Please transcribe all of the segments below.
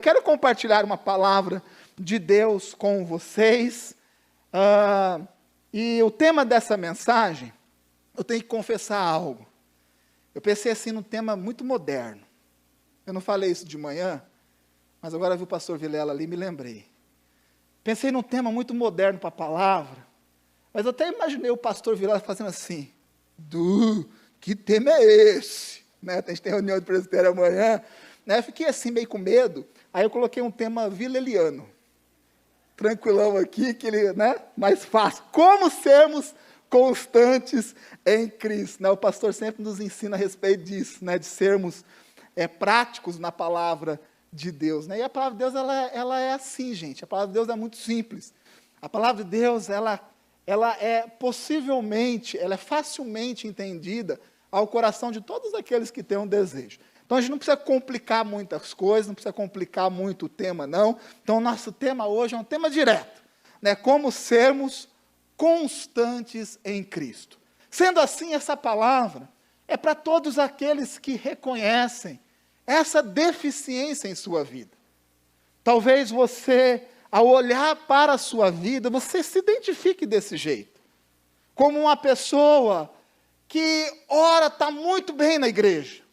Quero compartilhar uma palavra de Deus com vocês, e o tema dessa mensagem, eu tenho que confessar algo. Eu pensei assim num tema muito moderno. Eu não falei isso de manhã, mas agora vi o pastor Vilela ali e me lembrei. Pensei num tema muito moderno para a palavra, mas eu até imaginei o pastor Vilela fazendo assim: que tema é esse? Né? A gente tem reunião de presbitério amanhã. Né? Eu fiquei assim meio com medo, aí eu coloquei um tema vileliano. Tranquilão aqui, que ele, né, mais fácil. Como sermos constantes em Cristo. Né? O pastor sempre nos ensina a respeito disso, né, de sermos práticos na palavra de Deus. Né? E a palavra de Deus, ela é assim, gente. A palavra de Deus é muito simples. A palavra de Deus, ela é possivelmente, ela é facilmente entendida ao coração de todos aqueles que têm um desejo. Então, a gente não precisa complicar muitas coisas, não precisa complicar muito o tema, não. Então, o nosso tema hoje é um tema direto, né? Como sermos constantes em Cristo. Sendo assim, essa palavra é para todos aqueles que reconhecem essa deficiência em sua vida. Talvez você, ao olhar para a sua vida, você se identifique desse jeito. Como uma pessoa que, ora, está muito bem na igreja.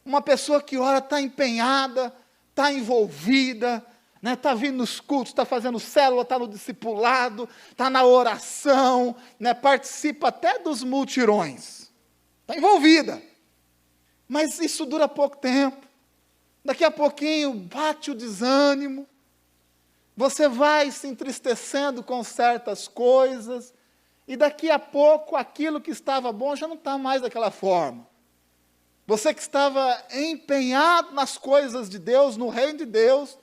Uma pessoa que, ora, está empenhada, está envolvida, está vindo nos cultos, está fazendo célula, está no discipulado, está na oração, participa até dos multirões. Está envolvida. Mas isso dura pouco tempo. Daqui a pouquinho bate o desânimo. Você vai se entristecendo com certas coisas. E daqui a pouco aquilo que estava bom já não está mais daquela forma. Você que estava empenhado nas coisas de Deus, no reino de Deus,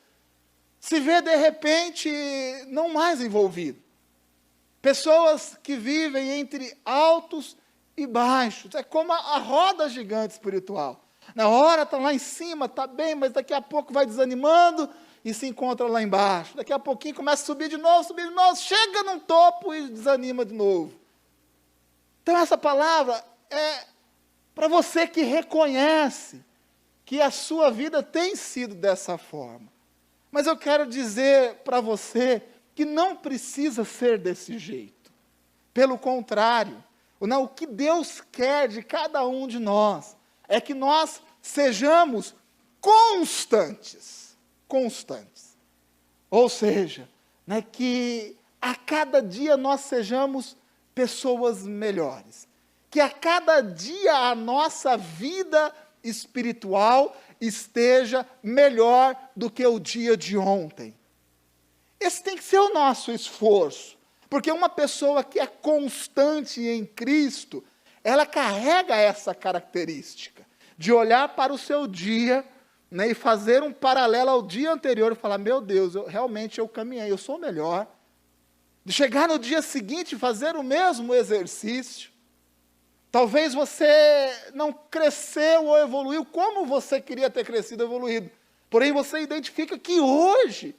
se vê de repente não mais envolvido. Pessoas que vivem entre altos e baixos. É como a roda gigante espiritual. Na hora está lá em cima, está bem, mas daqui a pouco vai desanimando e se encontra lá embaixo. Daqui a pouquinho começa a subir de novo, chega num topo e desanima de novo. Então essa palavra é para você que reconhece que a sua vida tem sido dessa forma. Mas eu quero dizer para você que não precisa ser desse jeito. Pelo contrário, o que Deus quer de cada um de nós é que nós sejamos constantes. Constantes. Ou seja, que a cada dia nós sejamos pessoas melhores. Que a cada dia a nossa vida espiritual esteja melhor do que o dia de ontem. Esse tem que ser o nosso esforço. Porque uma pessoa que é constante em Cristo, ela carrega essa característica de olhar para o seu dia, e fazer um paralelo ao dia anterior e falar: meu Deus, realmente eu caminhei, eu sou melhor. De chegar no dia seguinte e fazer o mesmo exercício. Talvez você não cresceu ou evoluiu como você queria ter crescido e evoluído. Porém, você identifica que hoje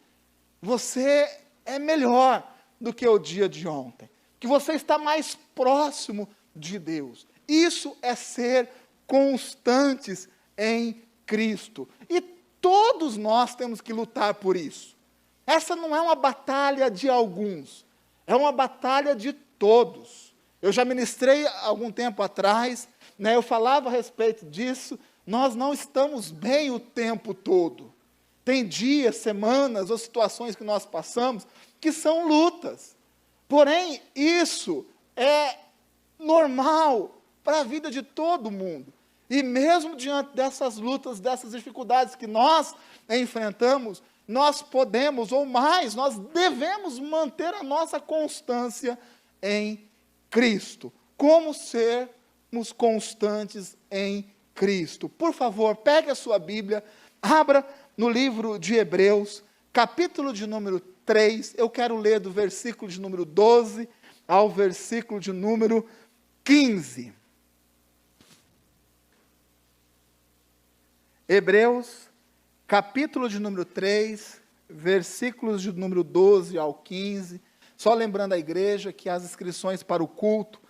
você é melhor do que o dia de ontem. Que você está mais próximo de Deus. Isso é ser constantes em Cristo. E todos nós temos que lutar por isso. Essa não é uma batalha de alguns. É uma batalha de todos. Eu já ministrei há algum tempo atrás, eu falava a respeito disso. Nós não estamos bem o tempo todo. Tem dias, semanas ou situações que nós passamos que são lutas. Porém, isso é normal para a vida de todo mundo. E mesmo diante dessas lutas, dessas dificuldades que nós enfrentamos, nós podemos, ou mais, nós devemos manter a nossa constância em Cristo. Como sermos constantes em Cristo? Por favor, pegue a sua Bíblia, abra no livro de Hebreus, capítulo de número 3, eu quero ler do versículo de número 12 ao versículo de número 15. Hebreus, capítulo de número 3, versículos de número 12 ao 15. Só lembrando a igreja que as inscrições para o culto,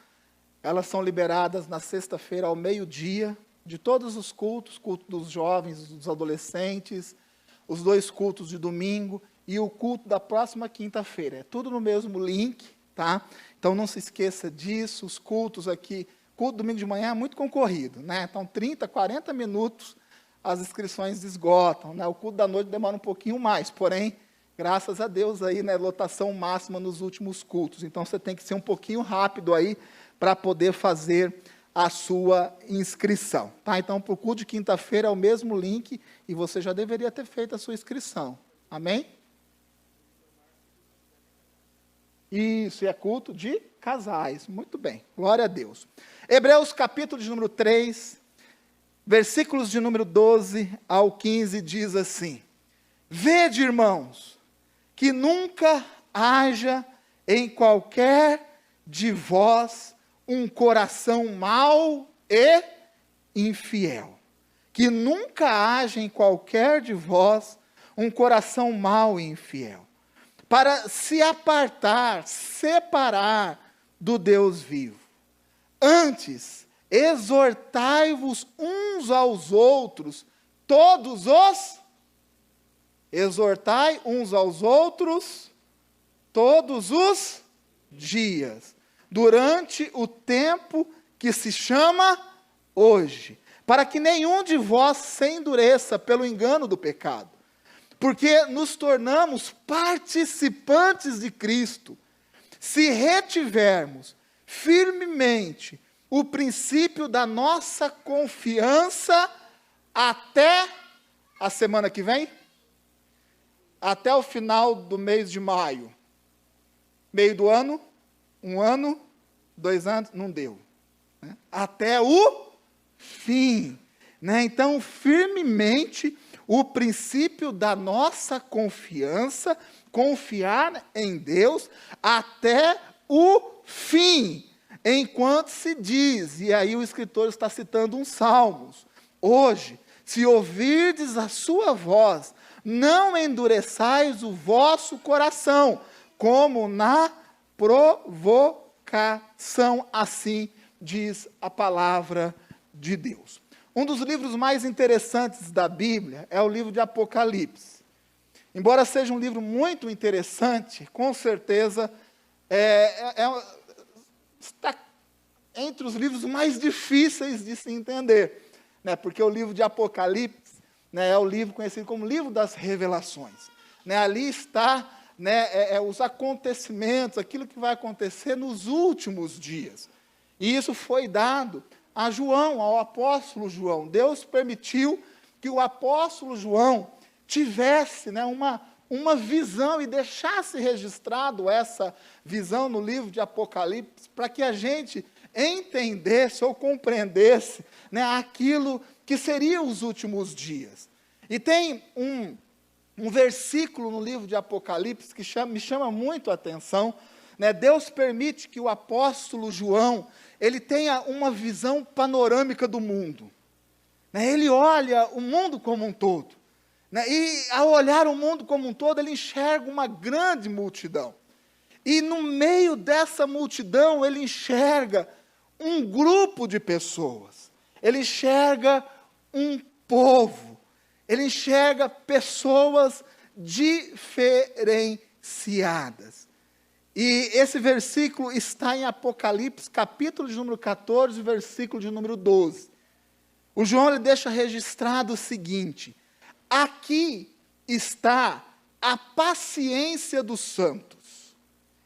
elas são liberadas na sexta-feira ao meio-dia, de todos os cultos, culto dos jovens, dos adolescentes, os 2 cultos de domingo e o culto da próxima quinta-feira. É tudo no mesmo link, tá? Então não se esqueça disso, os cultos aqui. Culto domingo de manhã é muito concorrido, né? Então 30, 40 minutos as inscrições esgotam, né? O culto da noite demora um pouquinho mais, porém, graças a Deus aí, né, lotação máxima nos últimos cultos. Então você tem que ser um pouquinho rápido aí para poder fazer a sua inscrição, tá? Então, para o culto de quinta-feira é o mesmo link e você já deveria ter feito a sua inscrição. Amém? Isso, é culto de casais. Muito bem, glória a Deus. Hebreus capítulo de número 3, versículos de número 12 ao 15, diz assim: Vede, irmãos, que nunca haja em qualquer de vós um coração mau e infiel. Que nunca haja em qualquer de vós um coração mau e infiel, para se apartar, separar do Deus vivo. Antes, exortai-vos uns aos outros, exortai uns aos outros todos os dias, durante o tempo que se chama hoje, para que nenhum de vós se endureça pelo engano do pecado, porque nos tornamos participantes de Cristo, se retivermos firmemente o princípio da nossa confiança até a semana que vem, até o final do mês de maio, meio do ano, 1 ano, 2 anos, não deu, né? Até o fim, né? Então, firmemente, o princípio da nossa confiança, confiar em Deus, até o fim, enquanto se diz, e aí o escritor está citando um Salmos, hoje, se ouvirdes a sua voz, não endureçais o vosso coração, como na provocação, assim diz a palavra de Deus. Um dos livros mais interessantes da Bíblia é o livro de Apocalipse. Embora seja um livro muito interessante, com certeza está entre os livros mais difíceis de se entender, né? Porque o livro de Apocalipse, né, é o livro conhecido como livro das revelações, né? Ali está, né, os acontecimentos, aquilo que vai acontecer nos últimos dias. E isso foi dado a João, ao apóstolo João. Deus permitiu que o apóstolo João tivesse, né, uma visão e deixasse registrado essa visão no livro de Apocalipse, para que a gente entendesse ou compreendesse, né, aquilo que seriam os últimos dias. E tem um versículo no livro de Apocalipse que me chama muito a atenção, né? Deus permite que o apóstolo João, ele tenha uma visão panorâmica do mundo, né? Ele olha o mundo como um todo, né? E ao olhar o mundo como um todo, ele enxerga uma grande multidão, e no meio dessa multidão, ele enxerga um grupo de pessoas, ele enxerga um povo, ele enxerga pessoas diferenciadas. E esse versículo está em Apocalipse, capítulo de número 14, versículo de número 12. O João ele deixa registrado o seguinte: aqui está a paciência dos santos.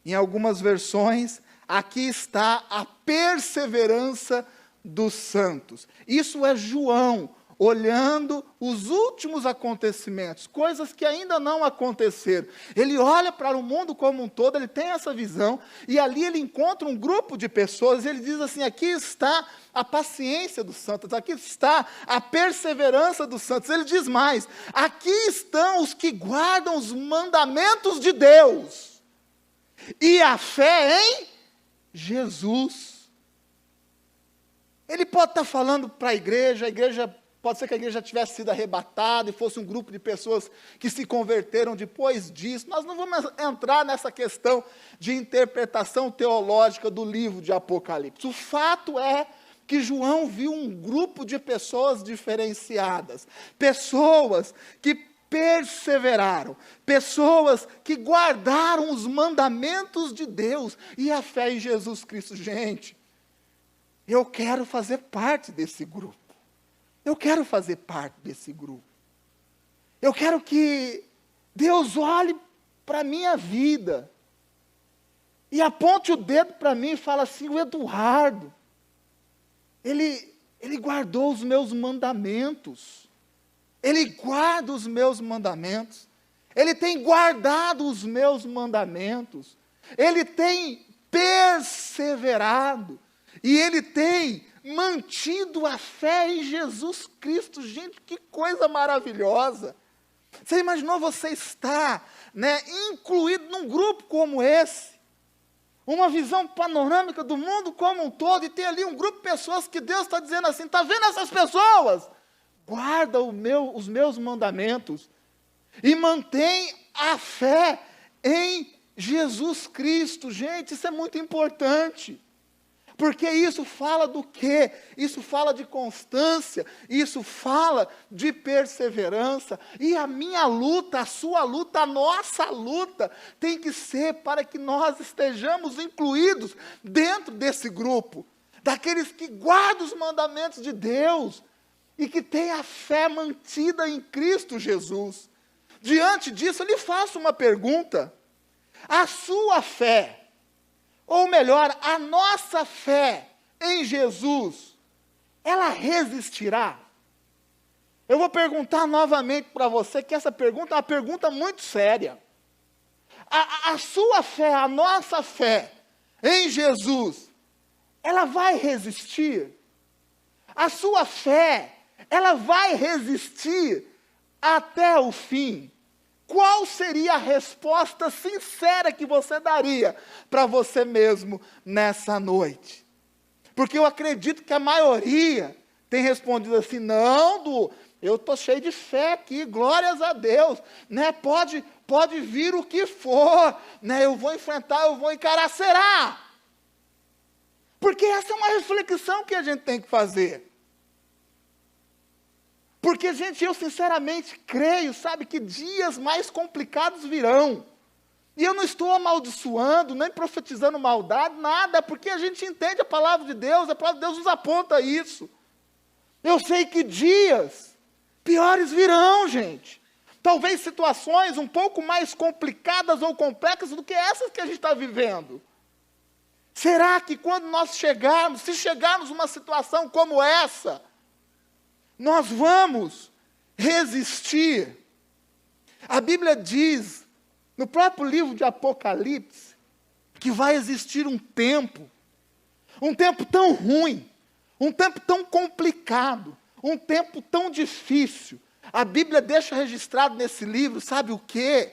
Em algumas versões, aqui está a perseverança dos santos. Isso é João olhando os últimos acontecimentos, coisas que ainda não aconteceram. Ele olha para o mundo como um todo, ele tem essa visão, e ali ele encontra um grupo de pessoas, e ele diz assim: aqui está a paciência dos santos, aqui está a perseverança dos santos. Ele diz mais: aqui estão os que guardam os mandamentos de Deus, e a fé em Jesus. Ele pode estar falando para a igreja pode ser que a igreja tivesse sido arrebatada e fosse um grupo de pessoas que se converteram depois disso. Nós não vamos entrar nessa questão de interpretação teológica do livro de Apocalipse. O fato é que João viu um grupo de pessoas diferenciadas, pessoas que perseveraram, pessoas que guardaram os mandamentos de Deus e a fé em Jesus Cristo. Gente, eu quero fazer parte desse grupo. Eu quero fazer parte desse grupo. Eu quero que Deus olhe para a minha vida e aponte o dedo para mim e fala assim: o Eduardo, ele guardou os meus mandamentos. Ele guarda os meus mandamentos. Ele tem guardado os meus mandamentos. Ele tem perseverado. E ele tem mantido a fé em Jesus Cristo. Gente, que coisa maravilhosa. Você imaginou você estar, incluído num grupo como esse? Uma visão panorâmica do mundo como um todo, e tem ali um grupo de pessoas que Deus está dizendo assim: está vendo essas pessoas? Guarda os meus mandamentos e mantém a fé em Jesus Cristo. Gente, isso é muito importante. Porque isso fala do quê? Isso fala de constância, isso fala de perseverança. E a minha luta, a sua luta, a nossa luta tem que ser para que nós estejamos incluídos dentro desse grupo, daqueles que guardam os mandamentos de Deus e que têm a fé mantida em Cristo Jesus. Diante disso, eu lhe faço uma pergunta: a sua fé, ou melhor, a nossa fé em Jesus, ela resistirá? Eu vou perguntar novamente para você, que essa pergunta é uma pergunta muito séria. A sua fé, a nossa fé em Jesus, ela vai resistir? A sua fé, ela vai resistir até o fim? Qual seria a resposta sincera que você daria para você mesmo nessa noite? Porque eu acredito que a maioria tem respondido assim: não, eu estou cheio de fé aqui, glórias a Deus, pode vir o que for, eu vou enfrentar, eu vou encarar, será? Porque essa é uma reflexão que a gente tem que fazer. Porque, gente, eu sinceramente creio, que dias mais complicados virão. E eu não estou amaldiçoando, nem profetizando maldade, nada, porque a gente entende a palavra de Deus, a palavra de Deus nos aponta isso. Eu sei que dias piores virão, gente. Talvez situações um pouco mais complicadas ou complexas do que essas que a gente está vivendo. Será que quando nós chegarmos, se chegarmos numa situação como essa, nós vamos resistir? A Bíblia diz, no próprio livro de Apocalipse, que vai existir um tempo tão ruim, um tempo tão complicado, um tempo tão difícil. A Bíblia deixa registrado nesse livro, sabe o quê?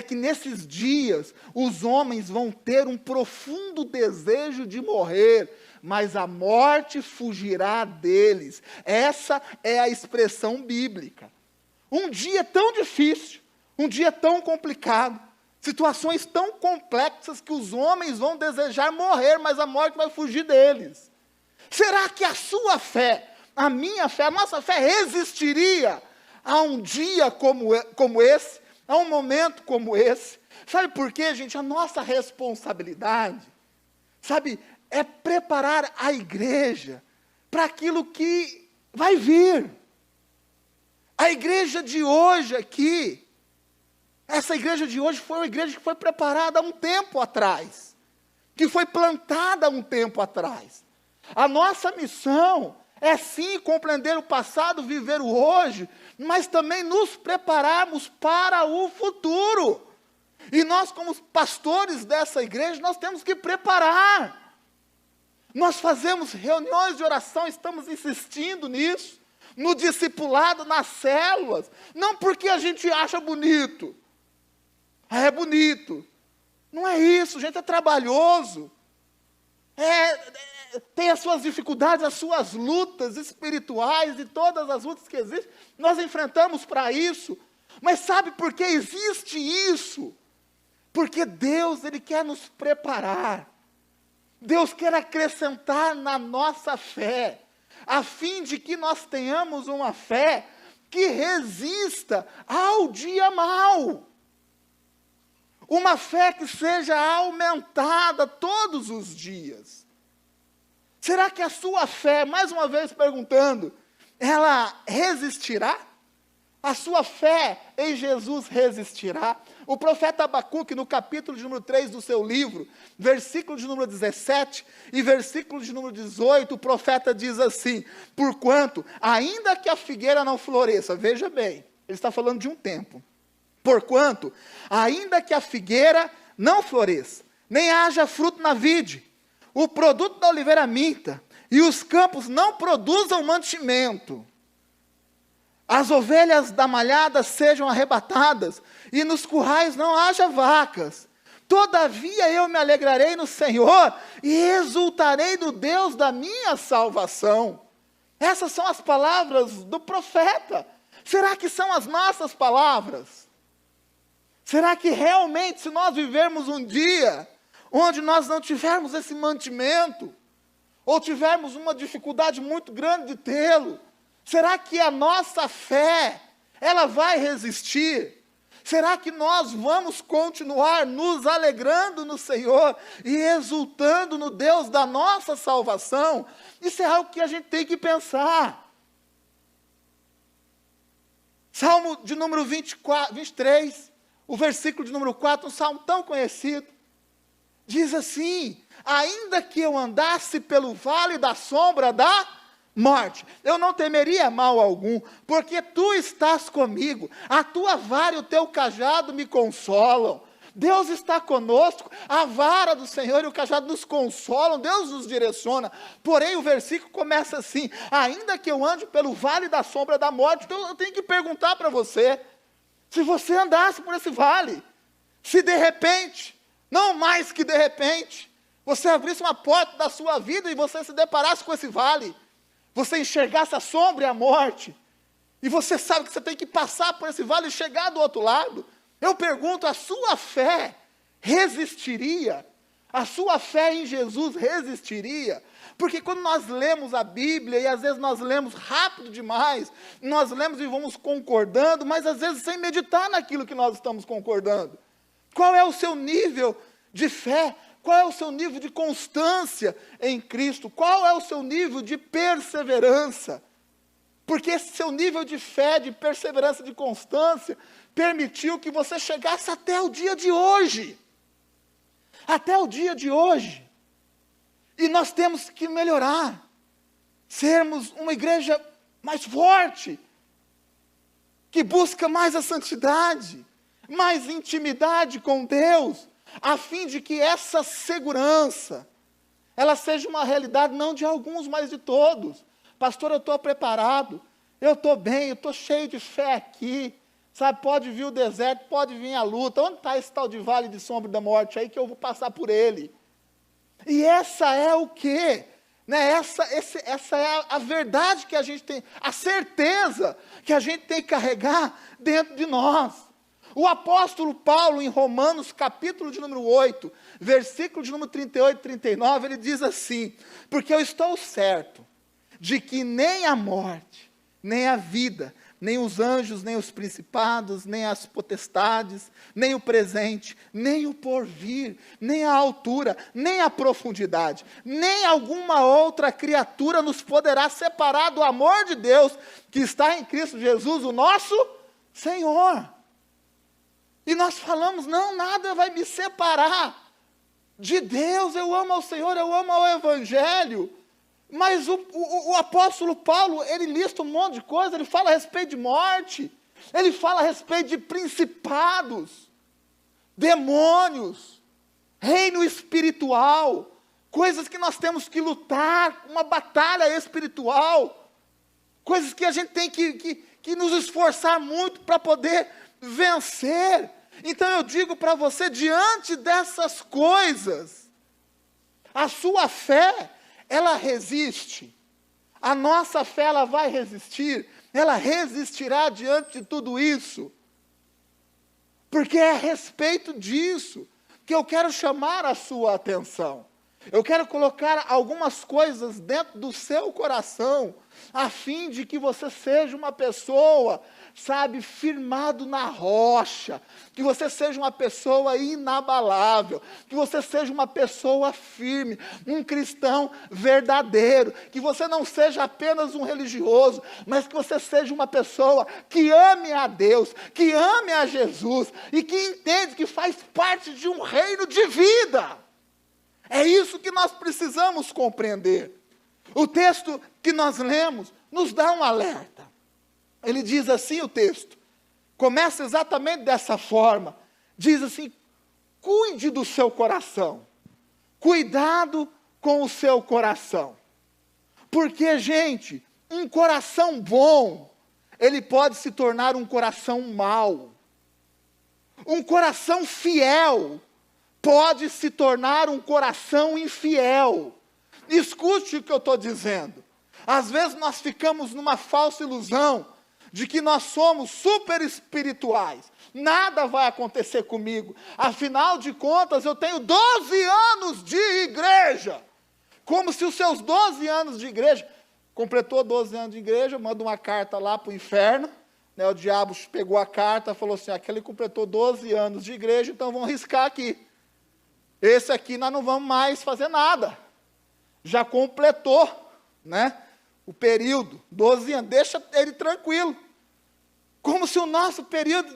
Que nesses dias os homens vão ter um profundo desejo de morrer, mas a morte fugirá deles. Essa é a expressão bíblica. Um dia tão difícil, um dia tão complicado, situações tão complexas que os homens vão desejar morrer, mas a morte vai fugir deles. Será que a sua fé, a minha fé, a nossa fé resistiria a um dia como esse, a um momento como esse? Sabe por quê, gente? A nossa responsabilidade, é preparar a igreja para aquilo que vai vir. A igreja de hoje aqui, essa igreja de hoje foi uma igreja que foi preparada há um tempo atrás, que foi plantada há um tempo atrás. A nossa missão é sim compreender o passado, viver o hoje, mas também nos prepararmos para o futuro. E nós, como pastores dessa igreja, nós temos que preparar. Nós fazemos reuniões de oração, estamos insistindo nisso, no discipulado, nas células, não porque a gente acha bonito. É bonito. Não é isso, gente, é trabalhoso. Tem as suas dificuldades, as suas lutas espirituais e todas as lutas que existem, nós enfrentamos para isso. Mas sabe por que existe isso? Porque Deus, Ele quer nos preparar. Deus quer acrescentar na nossa fé, a fim de que nós tenhamos uma fé que resista ao dia mau. Uma fé que seja aumentada todos os dias. Será que a sua fé, mais uma vez perguntando, ela resistirá? A sua fé em Jesus resistirá? O profeta Abacuque, no capítulo de número 3 do seu livro, versículo de número 17 e versículo de número 18, o profeta diz assim: porquanto, ainda que a figueira não floresça, veja bem, ele está falando de um tempo. Porquanto, ainda que a figueira não floresça, nem haja fruto na vide, o produto da oliveira minta, e os campos não produzam mantimento, as ovelhas da malhada sejam arrebatadas, e nos currais não haja vacas, todavia eu me alegrarei no Senhor, e exultarei no Deus da minha salvação. Essas são as palavras do profeta. Será que são as nossas palavras? Será que realmente, se nós vivermos um dia onde nós não tivermos esse mantimento, ou tivermos uma dificuldade muito grande de tê-lo, será que a nossa fé, ela vai resistir? Será que nós vamos continuar nos alegrando no Senhor e exultando no Deus da nossa salvação? Isso é algo que a gente tem que pensar. Salmo de número 23, o versículo de número 4, um salmo tão conhecido, diz assim: ainda que eu andasse pelo vale da sombra da morte, eu não temeria mal algum, porque tu estás comigo, a tua vara e o teu cajado me consolam. Deus está conosco, a vara do Senhor e o cajado nos consolam, Deus nos direciona. Porém o versículo começa assim: ainda que eu ande pelo vale da sombra da morte. Então eu tenho que perguntar para você, se você andasse por esse vale, se de repente, não mais que de repente, você abrisse uma porta da sua vida e você se deparasse com esse vale, você enxergasse a sombra e a morte, e você sabe que você tem que passar por esse vale e chegar do outro lado, eu pergunto, a sua fé resistiria? A sua fé em Jesus resistiria? Porque quando nós lemos a Bíblia, e às vezes nós lemos rápido demais, nós lemos e vamos concordando, mas às vezes sem meditar naquilo que nós estamos concordando. Qual é o seu nível de fé? Qual é o seu nível de constância em Cristo? Qual é o seu nível de perseverança? Porque esse seu nível de fé, de perseverança, de constância, permitiu que você chegasse até o dia de hoje. Até o dia de hoje. E nós temos que melhorar. Sermos uma igreja mais forte, que busca mais a santidade, mais intimidade com Deus, a fim de que essa segurança, ela seja uma realidade não de alguns, mas de todos. Pastor, eu estou preparado, eu estou bem, eu estou cheio de fé aqui, sabe, pode vir o deserto, pode vir a luta, onde está esse tal de vale de sombra da morte aí que eu vou passar por ele? E essa é o quê? Né? Essa é a verdade que a gente tem, a certeza que a gente tem que carregar dentro de nós. O apóstolo Paulo, em Romanos, capítulo de número 8, versículo de número 38 e 39, ele diz assim: porque eu estou certo de que nem a morte, nem a vida, nem os anjos, nem os principados, nem as potestades, nem o presente, nem o porvir, nem a altura, nem a profundidade, nem alguma outra criatura nos poderá separar do amor de Deus que está em Cristo Jesus, o nosso Senhor. E nós falamos, não, nada vai me separar de Deus, eu amo ao Senhor, eu amo ao Evangelho. Mas o apóstolo Paulo, ele lista um monte de coisa, ele fala a respeito de morte, ele fala a respeito de principados, demônios, reino espiritual, coisas que nós temos que lutar, uma batalha espiritual, coisas que a gente tem que nos esforçar muito para poder vencer. Então eu digo para você, diante dessas coisas, a sua fé, ela resiste. A nossa fé, ela vai resistir. Ela resistirá diante de tudo isso. Porque é a respeito disso que eu quero chamar a sua atenção. Eu quero colocar algumas coisas dentro do seu coração, a fim de que você seja uma pessoa, sabe, firmado na rocha, que você seja uma pessoa inabalável, que você seja uma pessoa firme, um cristão verdadeiro, que você não seja apenas um religioso, mas que você seja uma pessoa que ame a Deus, que ame a Jesus, e que entende que faz parte de um reino de vida. É isso que nós precisamos compreender. O texto que nós lemos nos dá um alerta. Ele diz assim, o texto, começa exatamente dessa forma, diz assim: cuide do seu coração, cuidado com o seu coração, porque, gente, um coração bom, ele pode se tornar um coração mau, um coração fiel, pode se tornar um coração infiel. Escute o que eu estou dizendo. Às vezes nós ficamos numa falsa ilusão de que nós somos super espirituais. Nada vai acontecer comigo. Afinal de contas, eu tenho 12 anos de igreja. Como se os seus 12 anos de igreja... Completou 12 anos de igreja, manda uma carta lá para o inferno. Né, o diabo pegou a carta e falou assim: aquele completou 12 anos de igreja, então vamos riscar aqui. Esse aqui nós não vamos mais fazer nada. Já completou, né, o período, 12 anos, deixa ele tranquilo. Como se o nosso período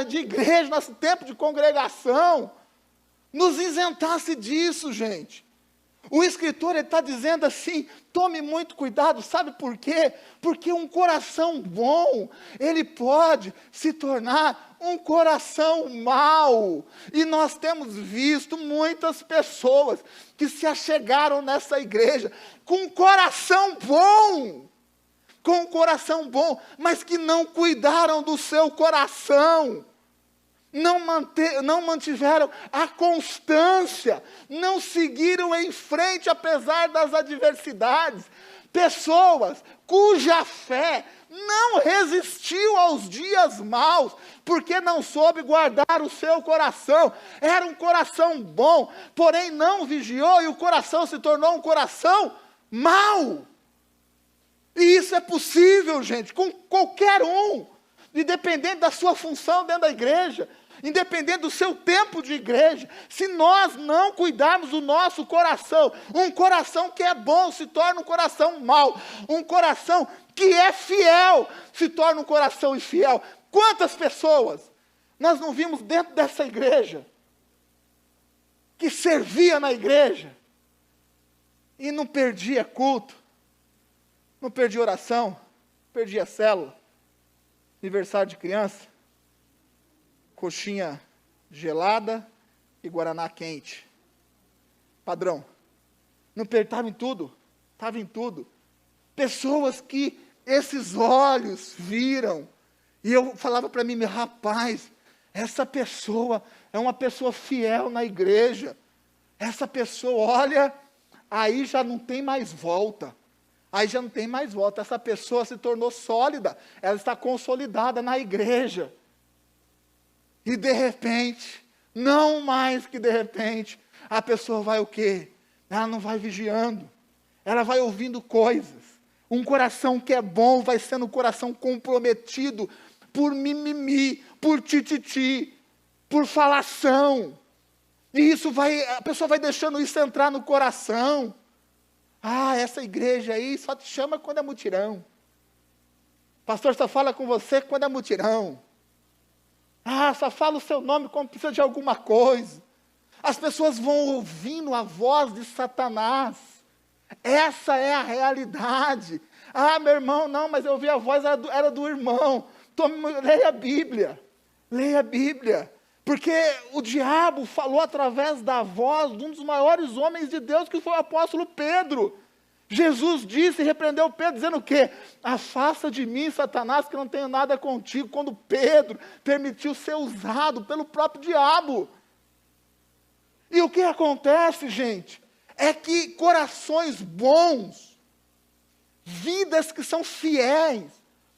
de igreja, nosso tempo de congregação, nos isentasse disso, gente. O escritor está dizendo assim: tome muito cuidado, sabe por quê? Porque um coração bom, ele pode se tornar um coração mau. E nós temos visto muitas pessoas que se achegaram nessa igreja com um coração bom, mas que não cuidaram do seu coração. Não mantiveram a constância, não seguiram em frente apesar das adversidades. Pessoas cuja fé não resistiu aos dias maus, porque não soube guardar o seu coração. Era um coração bom, porém não vigiou, e o coração se tornou um coração mau. E isso é possível, gente, com qualquer um, independente da sua função dentro da igreja, independente do seu tempo de igreja. Se nós não cuidarmos do nosso coração, um coração que é bom se torna um coração mau, um coração que é fiel se torna um coração infiel. Quantas pessoas nós não vimos dentro dessa igreja, que servia na igreja, e não perdia culto, não perdia oração, perdia célula, aniversário de criança, coxinha gelada e guaraná quente. Padrão. Não estava em tudo. Estava em tudo. Pessoas que esses olhos viram. E eu falava para mim: meu rapaz, essa pessoa é uma pessoa fiel na igreja. Essa pessoa, olha, aí já não tem mais volta. Aí já não tem mais volta. Essa pessoa se tornou sólida. Ela está consolidada na igreja. E de repente, não mais que de repente, a pessoa vai o quê? Ela não vai vigiando. Ela vai ouvindo coisas. Um coração que é bom vai sendo um coração comprometido por mimimi, por tititi, por falação. E isso a pessoa vai deixando isso entrar no coração. Ah, essa igreja aí só te chama quando é mutirão. Pastor só fala com você quando é mutirão. Ah, só fala o seu nome quando precisa de alguma coisa. As pessoas vão ouvindo a voz de Satanás. Essa é a realidade. Ah, meu irmão, não, mas eu ouvi a voz, era do irmão. Leia a Bíblia. Leia a Bíblia. Porque o diabo falou através da voz de um dos maiores homens de Deus, que foi o apóstolo Pedro. Jesus disse e repreendeu Pedro, dizendo o quê? Afasta de mim, Satanás, que não tenho nada contigo. Quando Pedro permitiu ser usado pelo próprio diabo. E o que acontece, gente? É que corações bons, vidas que são fiéis,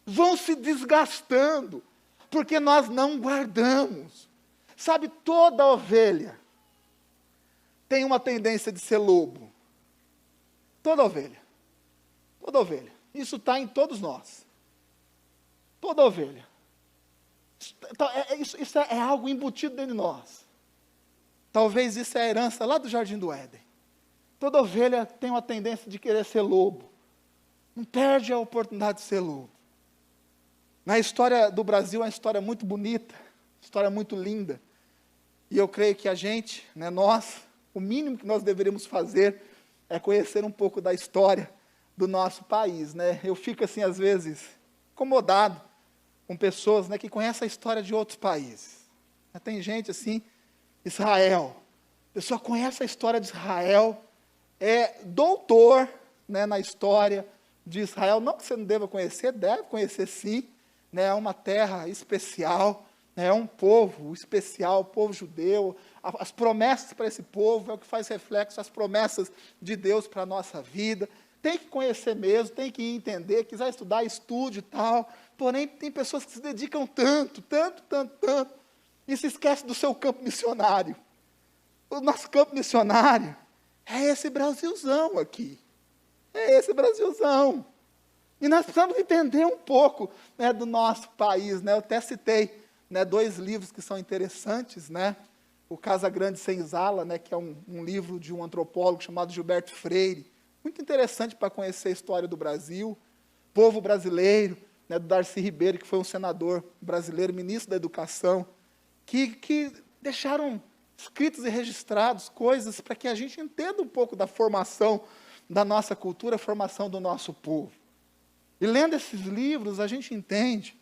vão se desgastando, porque nós não guardamos. Sabe, toda ovelha tem uma tendência de ser lobo? Toda ovelha. Toda ovelha. Isso está em todos nós. Toda ovelha. Isso é algo embutido dentro de nós. Talvez isso é a herança lá do Jardim do Éden. Toda ovelha tem uma tendência de querer ser lobo. Não perde a oportunidade de ser lobo. Na história do Brasil, é uma história muito bonita, história muito linda. E eu creio que a gente, nós, o mínimo que nós deveríamos fazer é conhecer um pouco da história do nosso país. Eu fico assim, às vezes, incomodado com pessoas que conhecem a história de outros países. Tem gente assim, Israel. A pessoa conhece a história de Israel, é doutor na história de Israel. Não que você não deva conhecer, deve conhecer sim. É uma terra especial, é um povo especial, o povo judeu. As promessas para esse povo é o que faz reflexo às promessas de Deus para a nossa vida. Tem que conhecer mesmo, tem que entender, quiser estudar, estude e tal. Porém, tem pessoas que se dedicam tanto, e se esquecem do seu campo missionário. O nosso campo missionário é esse Brasilzão aqui. É esse Brasilzão. E nós precisamos entender um pouco do nosso país. Eu até citei 2 livros que são interessantes. O Casa Grande Senzala, que é um livro de um antropólogo chamado Gilberto Freire. Muito interessante para conhecer a história do Brasil. Povo brasileiro, do Darcy Ribeiro, que foi um senador brasileiro, ministro da Educação, que deixaram escritos e registrados coisas para que a gente entenda um pouco da formação da nossa cultura, a formação do nosso povo. E lendo esses livros, a gente entende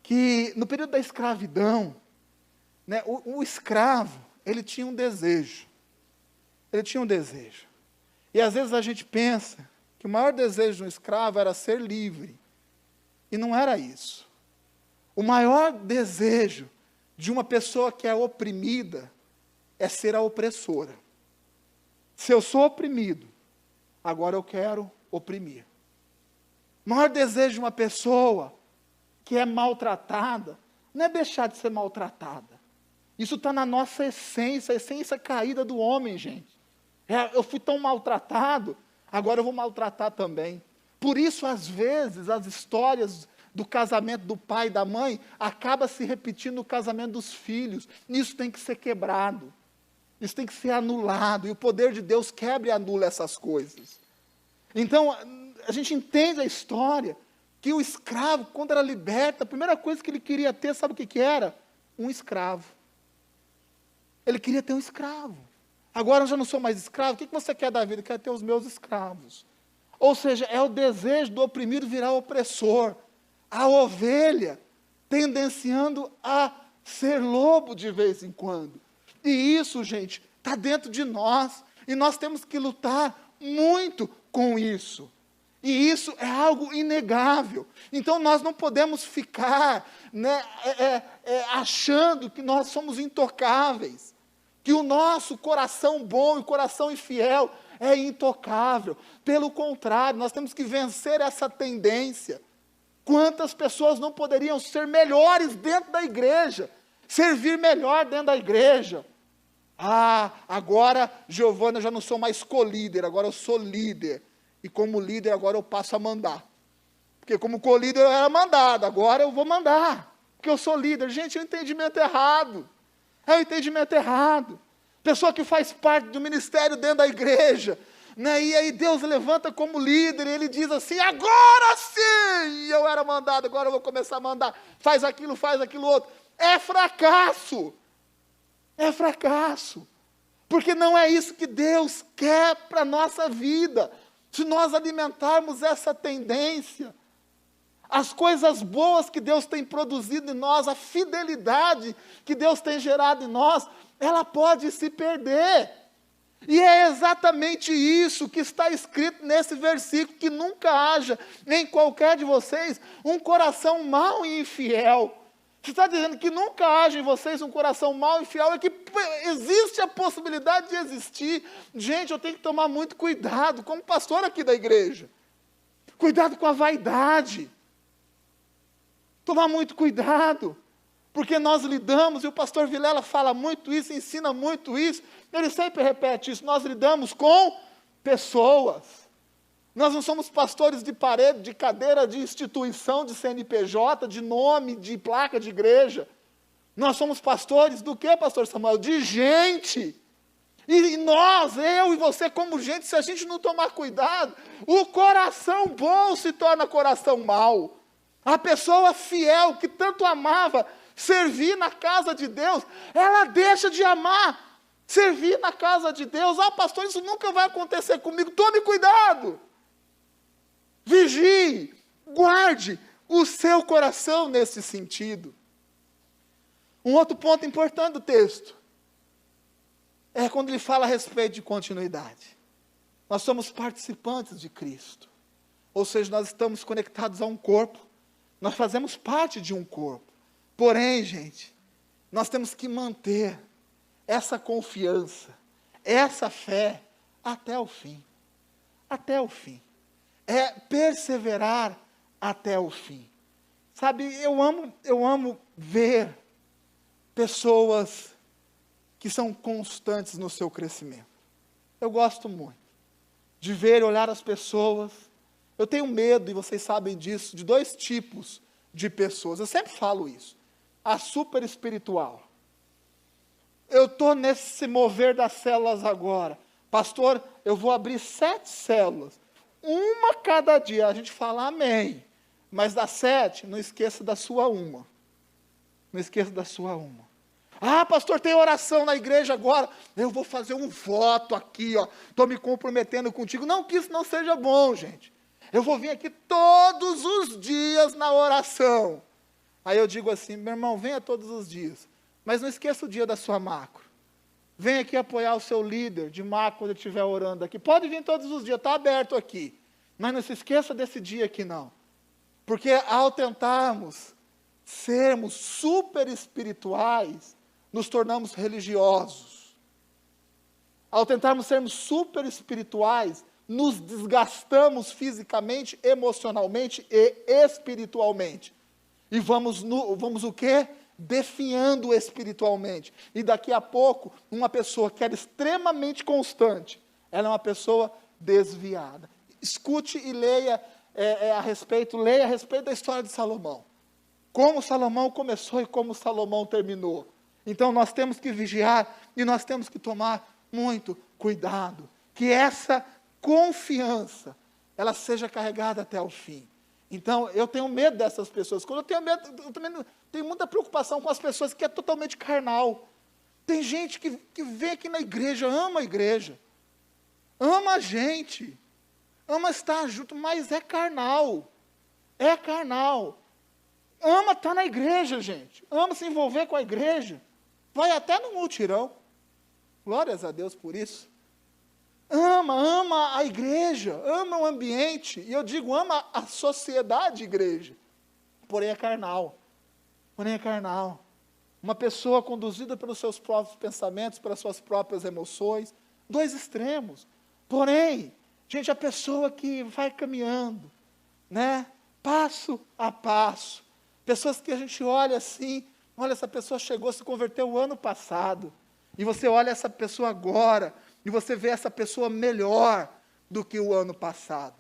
que no período da escravidão, o escravo, ele tinha um desejo. Ele tinha um desejo. E às vezes a gente pensa que o maior desejo de um escravo era ser livre. E não era isso. O maior desejo de uma pessoa que é oprimida é ser a opressora. Se eu sou oprimido, agora eu quero oprimir. O maior desejo de uma pessoa que é maltratada não é deixar de ser maltratada. Isso está na nossa essência, a essência caída do homem, gente. Eu fui tão maltratado, agora eu vou maltratar também. Por isso, às vezes, as histórias do casamento do pai e da mãe acabam se repetindo no casamento dos filhos. Isso tem que ser quebrado. Isso tem que ser anulado. E o poder de Deus quebra e anula essas coisas. Então, a gente entende a história que o escravo, quando era liberto, a primeira coisa que ele queria ter, sabe o que era? Um escravo. Ele queria ter um escravo. Agora eu já não sou mais escravo, o que você quer da vida? Eu quero ter os meus escravos. Ou seja, é o desejo do oprimido virar opressor. A ovelha tendenciando a ser lobo de vez em quando. E isso, gente, está dentro de nós. E nós temos que lutar muito com isso. E isso é algo inegável. Então nós não podemos ficar achando que nós somos intocáveis. Que o nosso coração bom e coração infiel é intocável. Pelo contrário, nós temos que vencer essa tendência. Quantas pessoas não poderiam ser melhores dentro da igreja? Servir melhor dentro da igreja? Agora, Giovana, eu já não sou mais co-líder, agora eu sou líder. E como líder, agora eu passo a mandar. Porque como co-líder eu era mandado, agora eu vou mandar. Porque eu sou líder. Gente, é um entendimento errado. É um entendimento errado. Pessoa que faz parte do ministério dentro da igreja, e aí Deus levanta como líder, e ele diz assim, agora sim, eu era mandado, agora eu vou começar a mandar, faz aquilo outro. É fracasso. É fracasso. Porque não é isso que Deus quer para a nossa vida. Se nós alimentarmos essa tendência, as coisas boas que Deus tem produzido em nós, a fidelidade que Deus tem gerado em nós, ela pode se perder. E é exatamente isso que está escrito nesse versículo, que nunca haja em qualquer de vocês um coração mau e infiel. Você está dizendo que nunca haja em vocês um coração mau e infiel, é que existe a possibilidade de existir. Gente, eu tenho que tomar muito cuidado, como pastor aqui da igreja. Cuidado com a vaidade. Tomar muito cuidado. Porque nós lidamos, e o pastor Vilela fala muito isso, ensina muito isso, ele sempre repete isso, nós lidamos com pessoas. Nós não somos pastores de parede, de cadeira, de instituição, de CNPJ, de nome, de placa de igreja. Nós somos pastores do que, pastor Samuel? De gente. E nós, eu e você como gente, se a gente não tomar cuidado, o coração bom se torna coração mau. A pessoa fiel, que tanto amava servir na casa de Deus, ela deixa de amar servir na casa de Deus. Ah, pastor, isso nunca vai acontecer comigo. Tome cuidado. Vigie, guarde o seu coração nesse sentido. Um outro ponto importante do texto é quando ele fala a respeito de continuidade. Nós somos participantes de Cristo. Ou seja, nós estamos conectados a um corpo. Nós fazemos parte de um corpo. Porém, gente, nós temos que manter essa confiança, essa fé até o fim. Até o fim. É perseverar até o fim. Sabe, eu amo ver pessoas que são constantes no seu crescimento. Eu gosto muito de ver e olhar as pessoas. Eu tenho medo, e vocês sabem disso, de dois tipos de pessoas. Eu sempre falo isso. A super espiritual. Eu estou nesse mover das células agora. Pastor, eu vou abrir 7 células. Uma cada dia. A gente fala amém. Mas das 7, não esqueça da sua uma. Não esqueça da sua uma. Ah, pastor, tem oração na igreja agora. Eu vou fazer um voto aqui, ó. Estou me comprometendo contigo. Não que isso não seja bom, gente. Eu vou vir aqui todos os dias na oração. Aí eu digo assim, meu irmão, venha todos os dias. Mas não esqueça o dia da sua macro. Venha aqui apoiar o seu líder de macro quando ele estiver orando aqui. Pode vir todos os dias, está aberto aqui. Mas não se esqueça desse dia aqui não. Porque ao tentarmos sermos super espirituais, nos tornamos religiosos. Ao tentarmos sermos super espirituais, nos desgastamos fisicamente, emocionalmente e espiritualmente. E vamos o quê? Definhando espiritualmente. E daqui a pouco, uma pessoa que era extremamente constante, ela é uma pessoa desviada. Escute e leia a respeito da história de Salomão. Como Salomão começou e como Salomão terminou. Então nós temos que vigiar e nós temos que tomar muito cuidado. Que essa confiança, ela seja carregada até o fim. Então, eu tenho medo dessas pessoas. Quando eu tenho medo, eu também tenho muita preocupação com as pessoas que é totalmente carnal. Tem gente que vem aqui na igreja, ama a igreja, ama a gente, ama estar junto, mas é carnal. É carnal. Ama estar na igreja, gente. Ama se envolver com a igreja. Vai até no mutirão. Glórias a Deus por isso. Ama a igreja, ama o ambiente, e eu digo, ama a sociedade igreja, porém é carnal, uma pessoa conduzida pelos seus próprios pensamentos, pelas suas próprias emoções, 2 extremos, porém, gente, a pessoa que vai caminhando, né, passo a passo, pessoas que a gente olha assim, olha, essa pessoa chegou, se converteu o ano passado, e você olha essa pessoa agora, e você vê essa pessoa melhor do que o ano passado.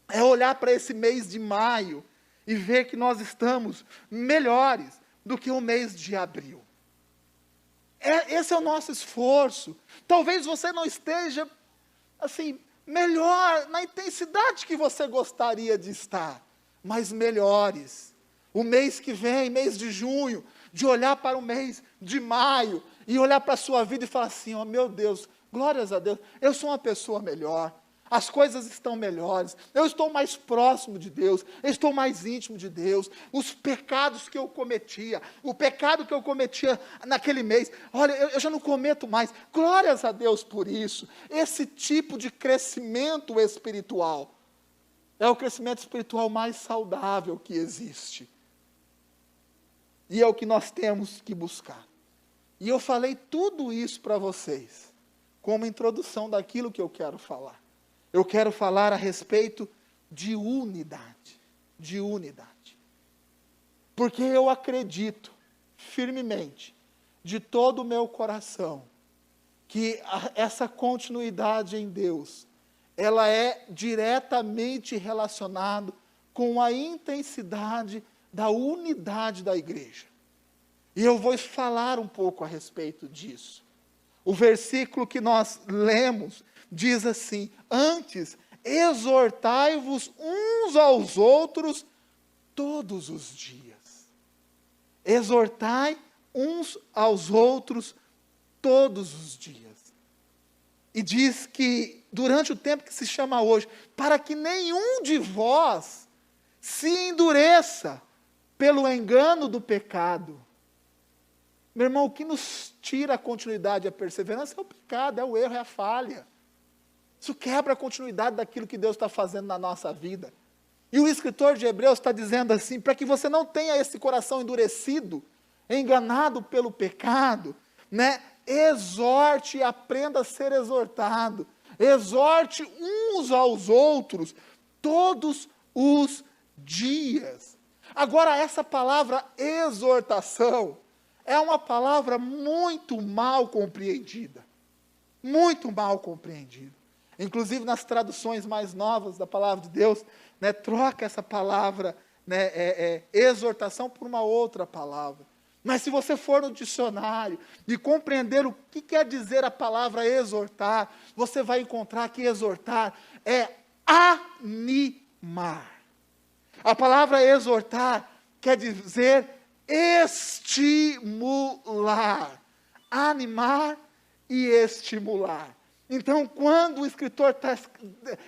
É olhar para esse mês de maio e ver que nós estamos melhores do que o mês de abril. Esse é o nosso esforço. Talvez você não esteja, assim, melhor na intensidade que você gostaria de estar, mas melhores. O mês que vem, mês de junho, de olhar para o mês de maio e olhar para a sua vida e falar assim, ó, meu Deus, glórias a Deus, eu sou uma pessoa melhor, as coisas estão melhores, eu estou mais próximo de Deus, eu estou mais íntimo de Deus, os pecados que eu cometia, o pecado que eu cometia naquele mês, olha, eu já não cometo mais, glórias a Deus por isso. Esse tipo de crescimento espiritual é o crescimento espiritual mais saudável que existe, e é o que nós temos que buscar. E eu falei tudo isso para vocês, como introdução daquilo que eu quero falar. Eu quero falar a respeito de unidade. Porque eu acredito firmemente, de todo o meu coração, que essa continuidade em Deus, ela é diretamente relacionada com a intensidade da unidade da igreja. E eu vou falar um pouco a respeito disso. O versículo que nós lemos diz assim: antes, exortai-vos uns aos outros todos os dias. Exortai uns aos outros todos os dias. E diz que, durante o tempo que se chama hoje, para que nenhum de vós se endureça pelo engano do pecado. Meu irmão, o que nos tira a continuidade e a perseverança é o pecado, é o erro, é a falha. Isso quebra a continuidade daquilo que Deus está fazendo na nossa vida. E o escritor de Hebreus está dizendo assim, para que você não tenha esse coração endurecido, enganado pelo pecado, né? Exorte e aprenda a ser exortado. Exorte uns aos outros todos os dias. Agora, essa palavra exortação é uma palavra muito mal compreendida. Muito mal compreendida. Inclusive nas traduções mais novas da palavra de Deus, né, troca essa palavra, né, exortação por uma outra palavra. Mas se você for no dicionário e compreender o que quer dizer a palavra exortar, você vai encontrar que exortar é animar. A palavra exortar quer dizer estimular. Animar e estimular. Então, quando o escritor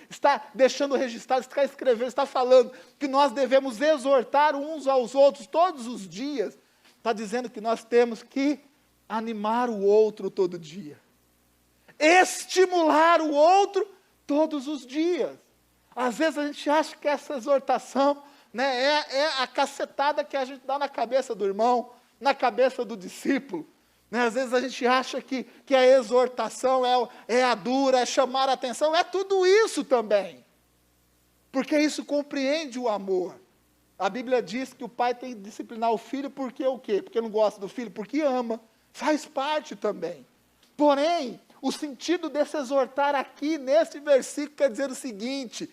está deixando registrado, está escrevendo, está falando que nós devemos exortar uns aos outros todos os dias, está dizendo que nós temos que animar o outro todo dia. Estimular o outro todos os dias. Às vezes a gente acha que essa exortação, né, é a cacetada que a gente dá na cabeça do irmão, na cabeça do discípulo. Né? Às vezes a gente acha que a exortação é a dura, é chamar a atenção, é tudo isso também. Porque isso compreende o amor. A Bíblia diz que o pai tem que disciplinar o filho porque o quê? Porque não gosta do filho? Porque ama. Faz parte também. Porém, o sentido desse exortar aqui, nesse versículo, quer dizer o seguinte: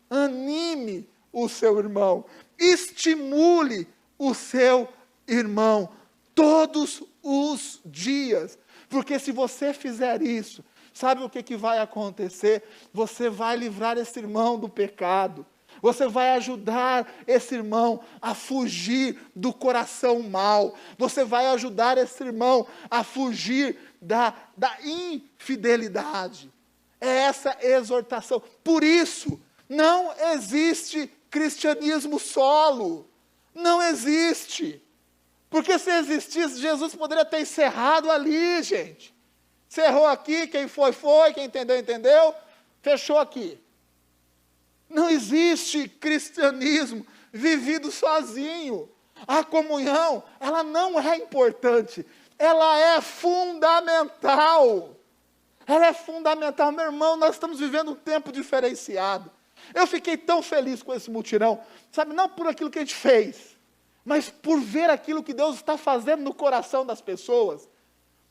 anime o seu irmão, estimule o seu irmão, todos os dias. Porque se você fizer isso, sabe o que vai acontecer? Você vai livrar esse irmão do pecado. Você vai ajudar esse irmão a fugir do coração mau. Você vai ajudar esse irmão a fugir da infidelidade. É essa exortação. Por isso, não existe cristianismo solo. Não existe. Porque se existisse, Jesus poderia ter encerrado ali, gente. Encerrou aqui, quem foi, quem entendeu, entendeu. Fechou aqui. Não existe cristianismo vivido sozinho. A comunhão, ela não é importante. Ela é fundamental. Ela é fundamental. Meu irmão, nós estamos vivendo um tempo diferenciado. Eu fiquei tão feliz com esse mutirão. Sabe, não por aquilo que a gente fez, mas por ver aquilo que Deus está fazendo no coração das pessoas.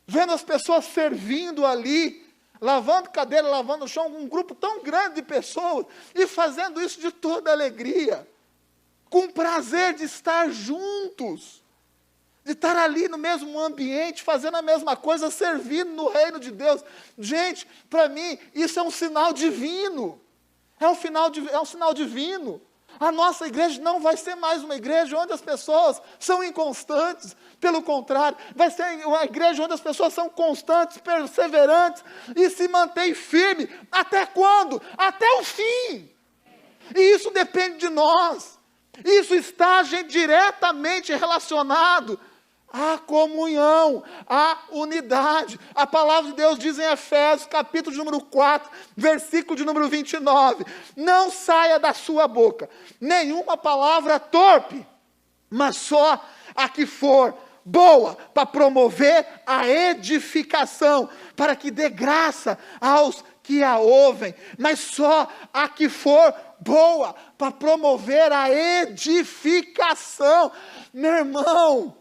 Vendo as pessoas servindo ali, lavando cadeira, lavando o chão, um grupo tão grande de pessoas, e fazendo isso de toda alegria, com prazer de estar juntos, de estar ali no mesmo ambiente, fazendo a mesma coisa, servindo no reino de Deus. Gente, para mim, isso é um sinal divino, é um sinal divino. A nossa igreja não vai ser mais uma igreja onde as pessoas são inconstantes. Pelo contrário, vai ser uma igreja onde as pessoas são constantes, perseverantes e se mantêm firmes. Até quando? Até o fim. E isso depende de nós. Isso está diretamente relacionado à comunhão, à unidade. A palavra de Deus diz em Efésios, capítulo de número 4, versículo de número 29. Não saia da sua boca nenhuma palavra torpe, mas só a que for boa, para promover a edificação, para que dê graça aos que a ouvem, mas só a que for boa, para promover a edificação. Meu irmão,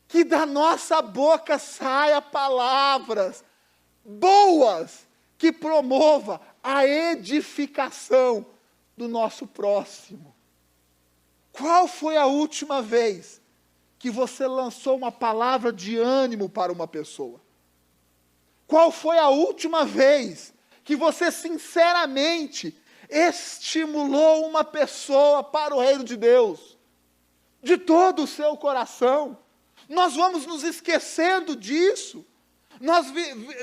que da nossa boca saia palavras boas, que promova a edificação do nosso próximo. Qual foi a última vez que você lançou uma palavra de ânimo para uma pessoa? Qual foi a última vez que você sinceramente estimulou uma pessoa para o reino de Deus? De todo o seu coração. Nós vamos nos esquecendo disso. Nós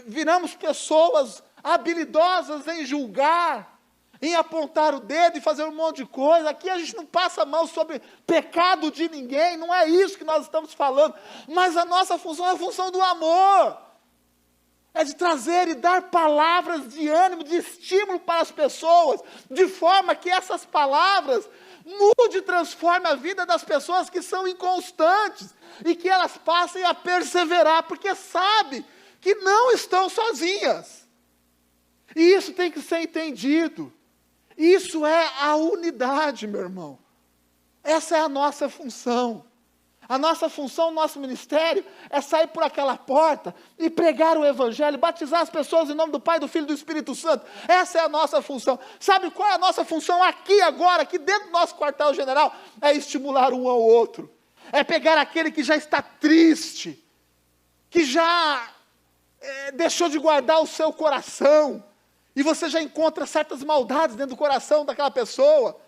viramos pessoas habilidosas em julgar, em apontar o dedo e fazer um monte de coisa. Aqui a gente não passa a mão sobre pecado de ninguém, não é isso que nós estamos falando. Mas a nossa função é a função do amor. É de trazer e dar palavras de ânimo, de estímulo para as pessoas, de forma que essas palavras mude e transforme a vida das pessoas que são inconstantes, e que elas passem a perseverar, porque sabe que não estão sozinhas. E isso tem que ser entendido. Isso é a unidade, meu irmão. Essa é a nossa função. A nossa função, o nosso ministério, é sair por aquela porta e pregar o Evangelho, batizar as pessoas em nome do Pai, do Filho e do Espírito Santo. Essa é a nossa função. Sabe qual é a nossa função aqui agora, aqui dentro do nosso quartel-general? É estimular um ao outro. É pegar aquele que já está triste, que já deixou de guardar o seu coração, e você já encontra certas maldades dentro do coração daquela pessoa.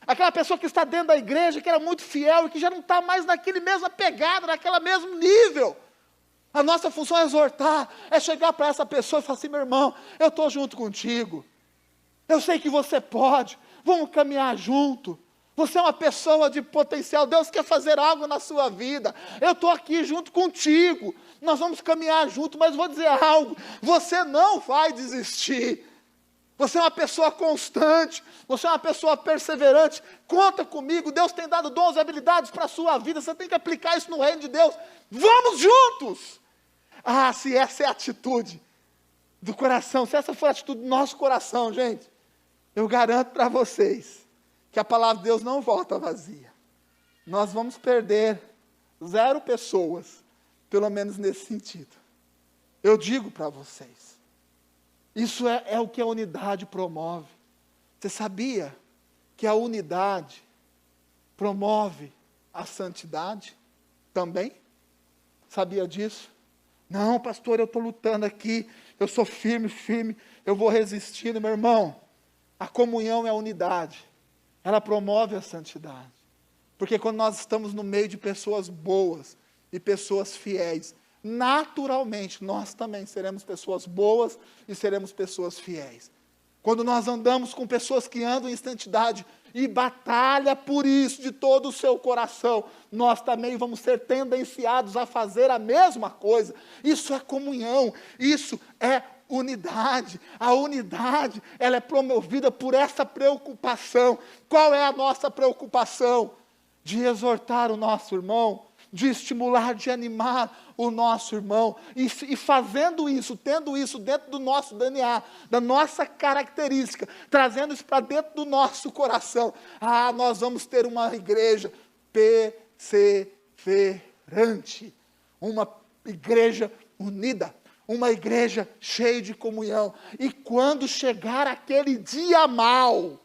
Aquela pessoa que está dentro da igreja, que era muito fiel e que já não está mais naquele mesmo pegada, naquele mesmo nível. A nossa função é exortar, é chegar para essa pessoa e falar assim: meu irmão, eu estou junto contigo. Eu sei que você pode, vamos caminhar junto. Você é uma pessoa de potencial, Deus quer fazer algo na sua vida. Eu estou aqui junto contigo, nós vamos caminhar junto, mas vou dizer algo: você não vai desistir. Você é uma pessoa constante, você é uma pessoa perseverante, conta comigo, Deus tem dado dons e habilidades para a sua vida, você tem que aplicar isso no reino de Deus, vamos juntos! Ah, se essa é a atitude do coração, se essa for a atitude do nosso coração, gente, eu garanto para vocês, que a palavra de Deus não volta vazia. Nós vamos perder 0 pessoas, pelo menos nesse sentido. Eu digo para vocês. Isso é o que a unidade promove. Você sabia que a unidade promove a santidade também? Sabia disso? Não, pastor, eu estou lutando aqui, eu sou firme, eu vou resistindo. Meu irmão, a comunhão é a unidade. Ela promove a santidade. Porque quando nós estamos no meio de pessoas boas e pessoas fiéis, naturalmente, nós também seremos pessoas boas e seremos pessoas fiéis. Quando nós andamos com pessoas que andam em santidade e batalha por isso de todo o seu coração, nós também vamos ser tendenciados a fazer a mesma coisa. Isso é comunhão, isso é unidade. A unidade, ela é promovida por essa preocupação. Qual é a nossa preocupação? De exortar o nosso irmão, de estimular, de animar o nosso irmão, e fazendo isso, tendo isso dentro do nosso DNA, da nossa característica, trazendo isso para dentro do nosso coração, nós vamos ter uma igreja perseverante, uma igreja unida, uma igreja cheia de comunhão. E quando chegar aquele dia mau,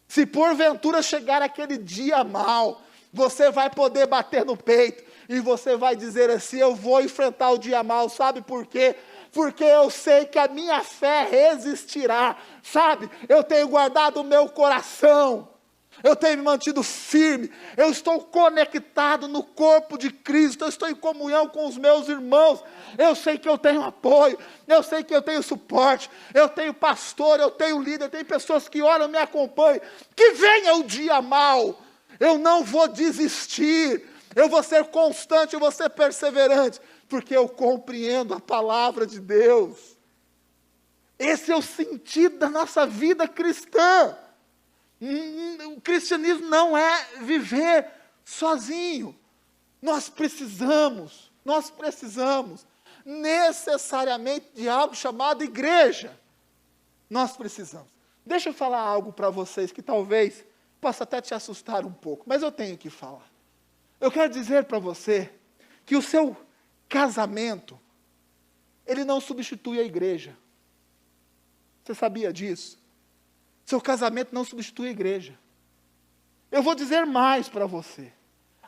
se porventura chegar aquele dia mau, você vai poder bater no peito e você vai dizer assim: eu vou enfrentar o dia mau. Sabe por quê? Porque eu sei que a minha fé resistirá, sabe? Eu tenho guardado o meu coração, eu tenho me mantido firme, eu estou conectado no corpo de Cristo, eu estou em comunhão com os meus irmãos, eu sei que eu tenho apoio, eu sei que eu tenho suporte, eu tenho pastor, eu tenho líder, eu tenho pessoas que oram e me acompanham. Que venha o dia mau, eu não vou desistir, eu vou ser constante, eu vou ser perseverante, porque eu compreendo a palavra de Deus. Esse é o sentido da nossa vida cristã. O cristianismo não é viver sozinho. Nós precisamos necessariamente de algo chamado igreja. Nós precisamos. Deixa eu falar algo para vocês que talvez possa até te assustar um pouco, mas eu tenho que falar. Eu quero dizer para você que o seu casamento, ele não substitui a igreja. Você sabia disso? Seu casamento não substitui a igreja. Eu vou dizer mais para você.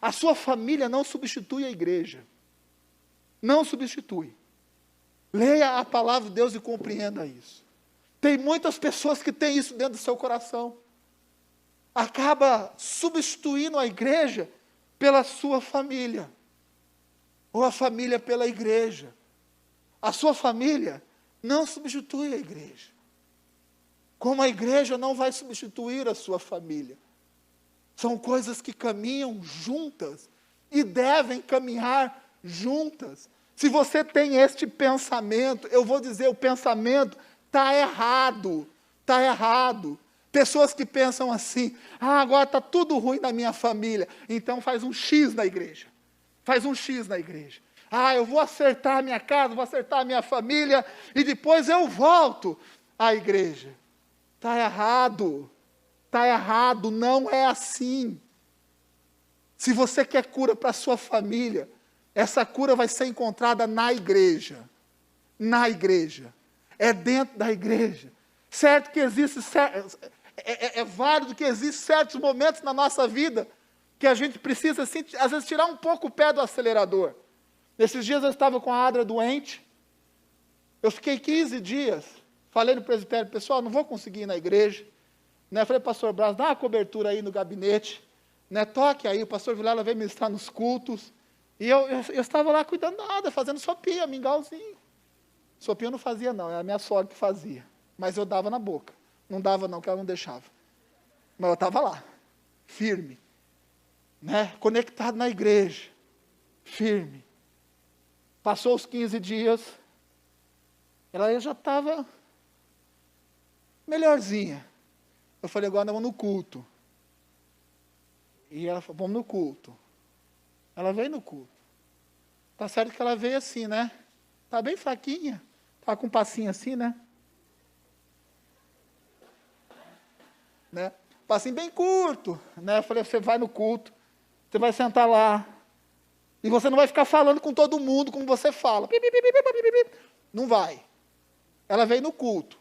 A sua família não substitui a igreja. Não substitui. Leia a palavra de Deus e compreenda isso. Tem muitas pessoas que têm isso dentro do seu coração. Acaba substituindo a igreja pela sua família. Ou a família pela igreja. A sua família não substitui a igreja. Como a igreja não vai substituir a sua família. São coisas que caminham juntas e devem caminhar juntas. Se você tem este pensamento, eu vou dizer, o pensamento está errado. Está errado. Pessoas que pensam assim, agora está tudo ruim na minha família, então faz um X na igreja. Faz um X na igreja. Eu vou acertar a minha casa, vou acertar a minha família, e depois eu volto à igreja. Está errado. Está errado, não é assim. Se você quer cura para a sua família, essa cura vai ser encontrada na igreja. Na igreja. É dentro da igreja. Certo que existe, é válido que existem certos momentos na nossa vida que a gente precisa, assim, às vezes, tirar um pouco o pé do acelerador. Esses dias eu estava com a Adra doente. Eu fiquei 15 dias. Falei no presbitério, pessoal, não vou conseguir ir na igreja. Né? Falei, pastor Braz, dá uma cobertura aí no gabinete. Né? Toque aí, o pastor Vilela veio ministrar nos cultos. E eu estava lá cuidando nada, fazendo sopinha, mingauzinho. Sopinha eu não fazia não, era a minha sogra que fazia. Mas eu dava na boca. Não dava não, que ela não deixava. Mas eu estava lá, firme. Né? Conectado na igreja. Firme. Passou os 15 dias. Ela já estava melhorzinha. Eu falei, agora nós vamos no culto. E ela falou, vamos no culto. Ela veio no culto. Tá certo que ela veio assim, né? Tá bem fraquinha. Tá com um passinho assim, né? Passinho bem curto. Né? Eu falei, você vai no culto. Você vai sentar lá. E você não vai ficar falando com todo mundo como você fala. Não vai. Ela veio no culto.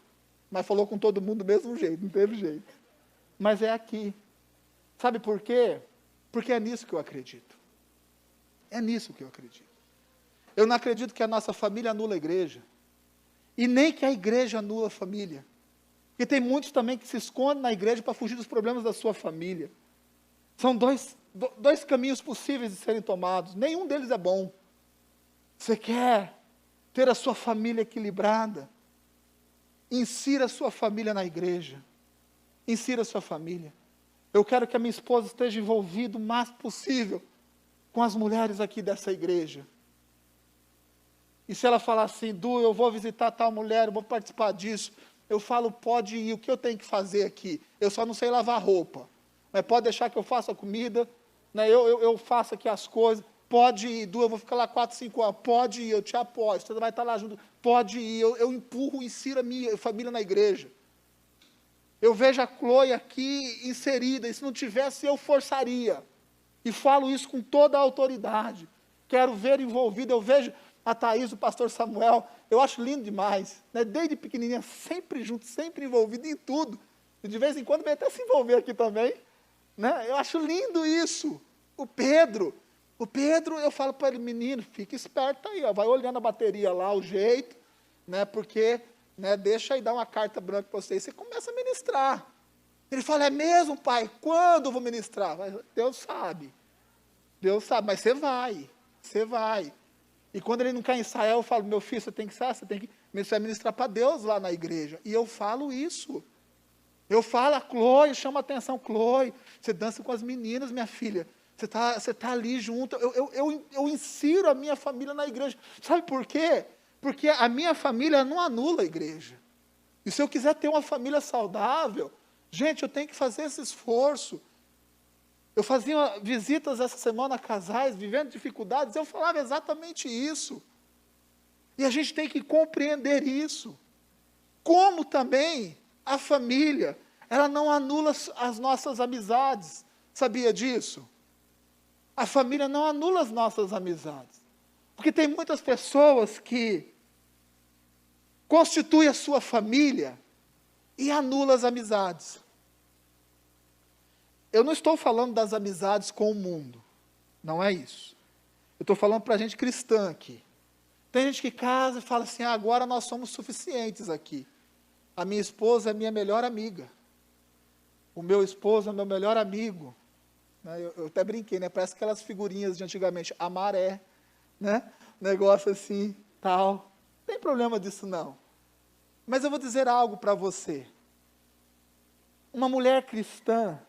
Mas falou com todo mundo do mesmo jeito, não teve jeito. Mas é aqui. Sabe por quê? Porque é nisso que eu acredito. É nisso que eu acredito. Eu não acredito que a nossa família anula a igreja. E nem que a igreja anula a família. Porque tem muitos também que se escondem na igreja para fugir dos problemas da sua família. São dois caminhos possíveis de serem tomados. Nenhum deles é bom. Você quer ter a sua família equilibrada? Insira a sua família na igreja. Insira a sua família. Eu quero que a minha esposa esteja envolvida o máximo possível com as mulheres aqui dessa igreja. E se ela falar assim, Du, eu vou visitar tal mulher, eu vou participar disso, eu falo, pode ir, o que eu tenho que fazer aqui? Eu só não sei lavar roupa. Mas pode deixar que eu faça a comida, né? eu faço aqui as coisas. Pode ir, Du, eu vou ficar lá 4, 5 horas. Pode ir, eu te apoio, você vai estar lá junto. Pode ir, eu empurro, insiro a minha família na igreja. Eu vejo a Chloe aqui inserida, e se não tivesse, eu forçaria. E falo isso com toda a autoridade. Quero ver envolvida, eu vejo a Thaís, o pastor Samuel, eu acho lindo demais. Né? Desde pequenininha, sempre junto, sempre envolvido em tudo. E de vez em quando vem até se envolver aqui também. Né? Eu acho lindo isso. O Pedro, eu falo para ele, menino, fica esperto aí, ó, vai olhando a bateria lá, o jeito, né, porque, né, deixa aí dar uma carta branca para você, e você começa a ministrar. Ele fala, é mesmo, pai? Quando eu vou ministrar? Deus sabe, mas você vai. E quando ele não quer ensaiar, eu falo, meu filho, você tem que ensaiar, você vai ministrar para Deus lá na igreja. E eu falo isso. Eu falo, a Chloe, chama a atenção, Chloe, você dança com as meninas, minha filha. Você tá ali junto. Eu insiro a minha família na igreja. Sabe por quê? Porque a minha família não anula a igreja. E se eu quiser ter uma família saudável, gente, eu tenho que fazer esse esforço. Eu fazia visitas essa semana a casais, vivendo dificuldades, eu falava exatamente isso. E a gente tem que compreender isso. Como também a família, ela não anula as nossas amizades. Sabia disso? A família não anula as nossas amizades. Porque tem muitas pessoas que constituem a sua família e anulam as amizades. Eu não estou falando das amizades com o mundo, não é isso. Eu estou falando para a gente cristã aqui. Tem gente que casa e fala assim, agora nós somos suficientes aqui. A minha esposa é minha melhor amiga. O meu esposo é meu melhor amigo. Eu até brinquei, né? Parece aquelas figurinhas de antigamente, a maré, né? Negócio assim, tal. Não tem problema disso não. Mas eu vou dizer algo para você. Uma mulher cristã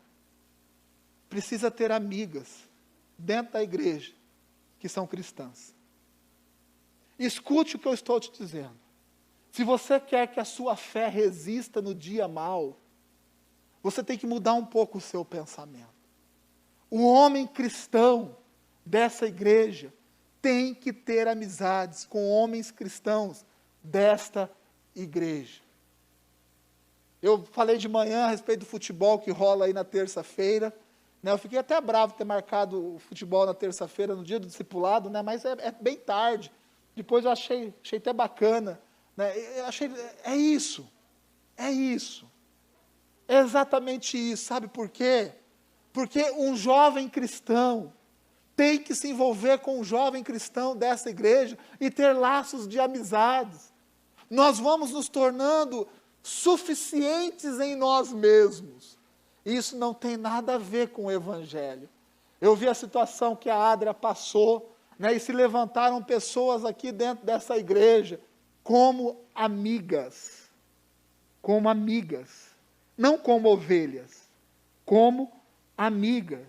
precisa ter amigas dentro da igreja que são cristãs. Escute o que eu estou te dizendo. Se você quer que a sua fé resista no dia mau, você tem que mudar um pouco o seu pensamento. O homem cristão dessa igreja tem que ter amizades com homens cristãos desta igreja. Eu falei de manhã a respeito do futebol que rola aí na terça-feira. Eu fiquei até bravo ter marcado o futebol na terça-feira, no dia do discipulado, mas é bem tarde. Depois eu achei até bacana. Eu achei, é isso. É exatamente isso. Sabe por quê? Porque um jovem cristão tem que se envolver com um jovem cristão dessa igreja e ter laços de amizades. Nós vamos nos tornando suficientes em nós mesmos. Isso não tem nada a ver com o evangelho. Eu vi a situação que a Adria passou, e se levantaram pessoas aqui dentro dessa igreja como amigas, não como ovelhas, como amigas,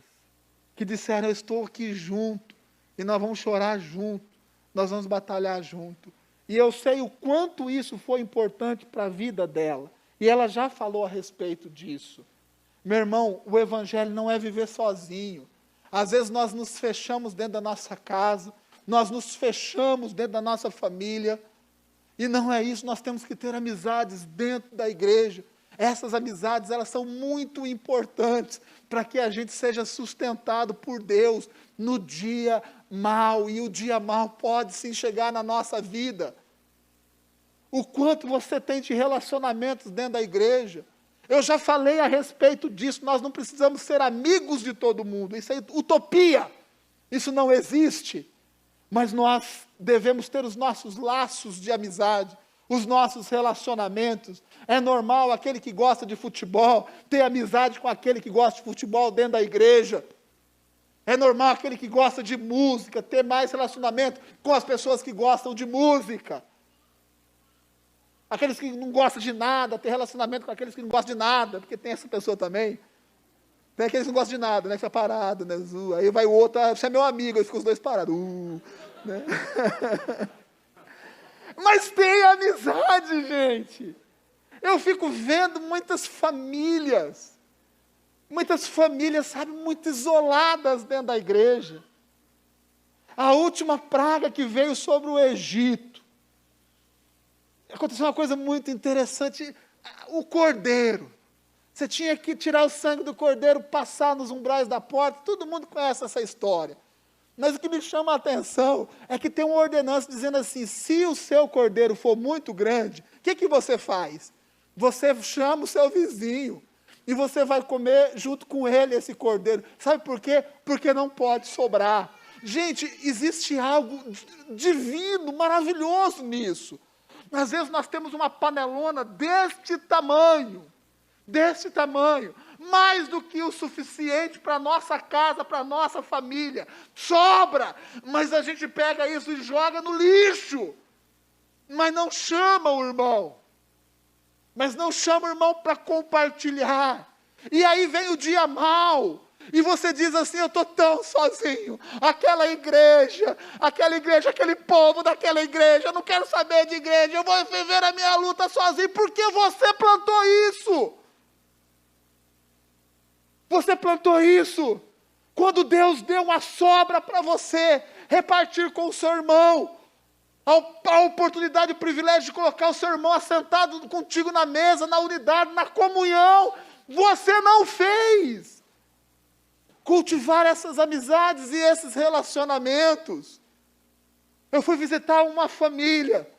que disseram, eu estou aqui junto, e nós vamos chorar junto, nós vamos batalhar junto. E eu sei o quanto isso foi importante para a vida dela, e ela já falou a respeito disso. Meu irmão, o evangelho não é viver sozinho. Às vezes nós nos fechamos dentro da nossa casa, nós nos fechamos dentro da nossa família, e não é isso, nós temos que ter amizades dentro da igreja. Essas amizades, elas são muito importantes para que a gente seja sustentado por Deus no dia mau, e o dia mau pode sim chegar na nossa vida. O quanto você tem de relacionamentos dentro da igreja. Eu já falei a respeito disso, nós não precisamos ser amigos de todo mundo, isso é utopia, isso não existe, mas nós devemos ter os nossos laços de amizade, os nossos relacionamentos. É normal aquele que gosta de futebol ter amizade com aquele que gosta de futebol dentro da igreja. É normal aquele que gosta de música ter mais relacionamento com as pessoas que gostam de música. Aqueles que não gostam de nada, ter relacionamento com aqueles que não gostam de nada, porque tem essa pessoa também. Tem aqueles que não gostam de nada, fica parado, aí vai o outro, você é meu amigo, aí ficam os dois parados. Né? Mas tem amizade, gente. Eu fico vendo muitas famílias, sabe, muito isoladas dentro da igreja. A última praga que veio sobre o Egito, aconteceu uma coisa muito interessante, o cordeiro. Você tinha que tirar o sangue do cordeiro, passar nos umbrais da porta, todo mundo conhece essa história. Mas o que me chama a atenção é que tem uma ordenança dizendo assim, se o seu cordeiro for muito grande, o que você faz? Você chama o seu vizinho e você vai comer junto com ele esse cordeiro. Sabe por quê? Porque não pode sobrar. Gente, existe algo divino, maravilhoso nisso. Às vezes nós temos uma panelona deste tamanho, mais do que o suficiente para a nossa casa, para a nossa família, sobra, mas a gente pega isso e joga no lixo, mas não chama o irmão para compartilhar, e aí vem o dia mau, e você diz assim, eu estou tão sozinho, aquela igreja, aquele povo daquela igreja, eu não quero saber de igreja, eu vou viver a minha luta sozinho, porque você plantou isso. Você plantou isso, quando Deus deu uma sobra para você, repartir com o seu irmão, a oportunidade, o privilégio de colocar o seu irmão assentado contigo na mesa, na unidade, na comunhão, você não fez. Cultivar essas amizades e esses relacionamentos. Eu fui visitar uma família,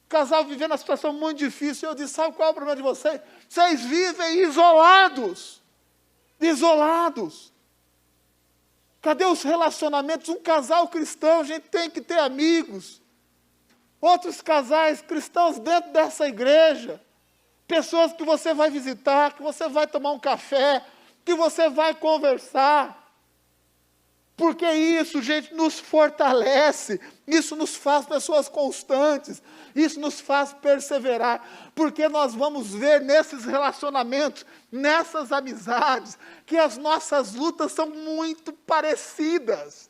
o casal vivendo uma situação muito difícil, e eu disse, sabe qual é o problema de vocês? Vocês vivem isolados. Isolados. Cadê os relacionamentos? Um casal cristão, a gente tem que ter amigos. Outros casais cristãos dentro dessa igreja. Pessoas que você vai visitar, que você vai tomar um café, que você vai conversar. Porque isso, gente, nos fortalece, isso nos faz pessoas constantes, isso nos faz perseverar, porque nós vamos ver nesses relacionamentos, nessas amizades, que as nossas lutas são muito parecidas.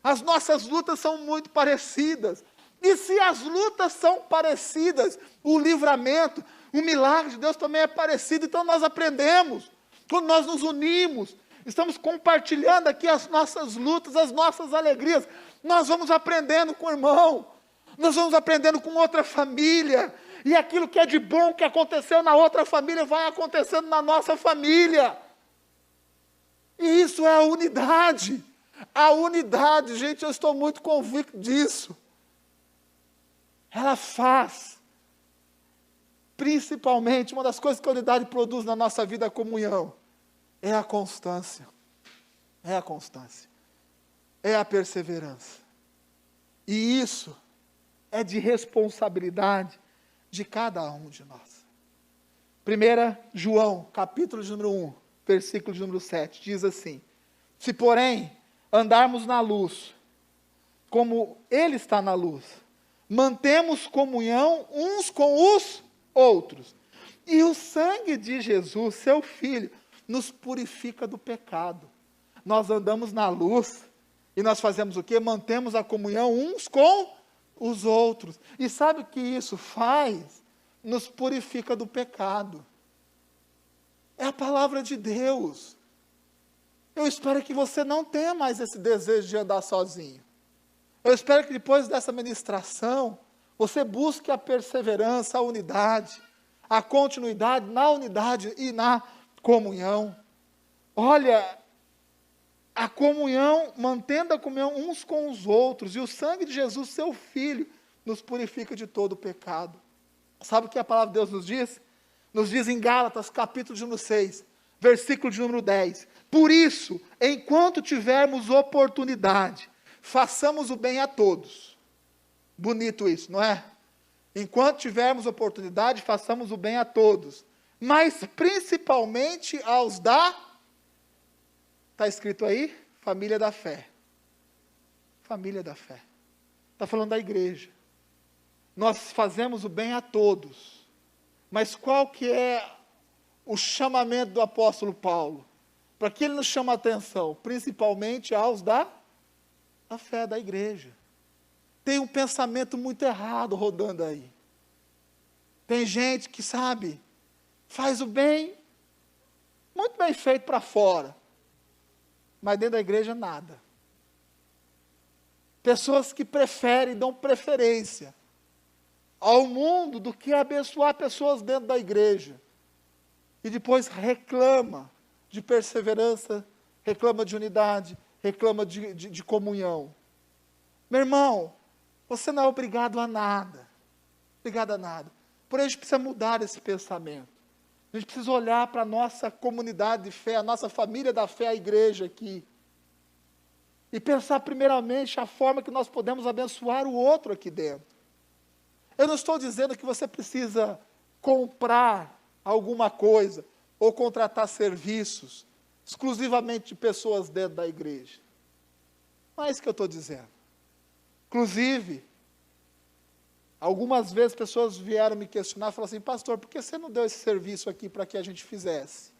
As nossas lutas são muito parecidas. E se as lutas são parecidas, o livramento, o milagre de Deus também é parecido, então nós aprendemos, quando nós nos unimos, estamos compartilhando aqui as nossas lutas, as nossas alegrias. Nós vamos aprendendo com o irmão. Nós vamos aprendendo com outra família. E aquilo que é de bom que aconteceu na outra família, vai acontecendo na nossa família. E isso é a unidade. A unidade, gente, eu estou muito convicto disso. Ela faz. Principalmente, uma das coisas que a unidade produz na nossa vida é a comunhão. É a constância, é a constância, é a perseverança. E isso é de responsabilidade de cada um de nós. 1 João, capítulo de número 1, versículo de número 7, diz assim, se porém andarmos na luz, como Ele está na luz, mantemos comunhão uns com os outros. E o sangue de Jesus, seu Filho, nos purifica do pecado. Nós andamos na luz e nós fazemos o quê? Mantemos a comunhão uns com os outros. E sabe o que isso faz? Nos purifica do pecado. É a palavra de Deus. Eu espero que você não tenha mais esse desejo de andar sozinho. Eu espero que depois dessa ministração, você busque a perseverança, a unidade, a continuidade na unidade e na comunhão. Olha, a comunhão, mantendo a comunhão uns com os outros, e o sangue de Jesus, seu Filho, nos purifica de todo o pecado. Sabe o que a palavra de Deus nos diz? Nos diz em Gálatas, capítulo de número 6, versículo de número 10. Por isso, enquanto tivermos oportunidade, façamos o bem a todos. Bonito isso, não é? Enquanto tivermos oportunidade, façamos o bem a todos. Mas principalmente aos da, está escrito aí, família da fé. Família da fé. Está falando da igreja. Nós fazemos o bem a todos. Mas qual que é o chamamento do apóstolo Paulo? Para que ele nos chama a atenção? Principalmente aos da fé da igreja. Tem um pensamento muito errado rodando aí. Tem gente que sabe, faz o bem, muito bem feito para fora, mas dentro da igreja nada. Pessoas que preferem, dão preferência ao mundo do que abençoar pessoas dentro da igreja. E depois reclama de perseverança, reclama de unidade, reclama de comunhão. Meu irmão, você não é obrigado a nada. Obrigado a nada. Porém, a gente precisa mudar esse pensamento. A gente precisa olhar para a nossa comunidade de fé, a nossa família da fé, a igreja aqui. E pensar primeiramente a forma que nós podemos abençoar o outro aqui dentro. Eu não estou dizendo que você precisa comprar alguma coisa ou contratar serviços exclusivamente de pessoas dentro da igreja. Não é isso que eu estou dizendo. Inclusive, algumas vezes pessoas vieram me questionar e falaram assim, pastor, por que você não deu esse serviço aqui para que a gente fizesse?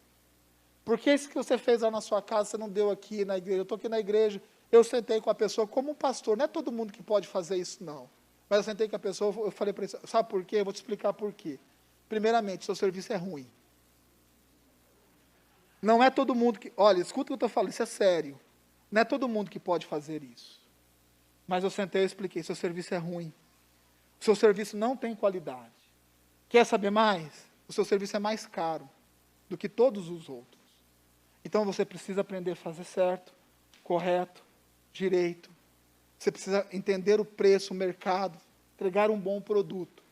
Por que isso que você fez lá na sua casa, você não deu aqui na igreja? Eu estou aqui na igreja, eu sentei com a pessoa como um pastor, não é todo mundo que pode fazer isso não. Mas eu sentei com a pessoa, eu falei para ele, sabe por quê? Eu vou te explicar por quê. Primeiramente, seu serviço é ruim. Não é todo mundo que, olha, escuta o que eu estou falando, isso é sério. Não é todo mundo que pode fazer isso. Mas eu sentei e expliquei, seu serviço é ruim. O seu serviço não tem qualidade. Quer saber mais? O seu serviço é mais caro do que todos os outros. Então você precisa aprender a fazer certo, correto, direito. Você precisa entender o preço, o mercado, entregar um bom produto.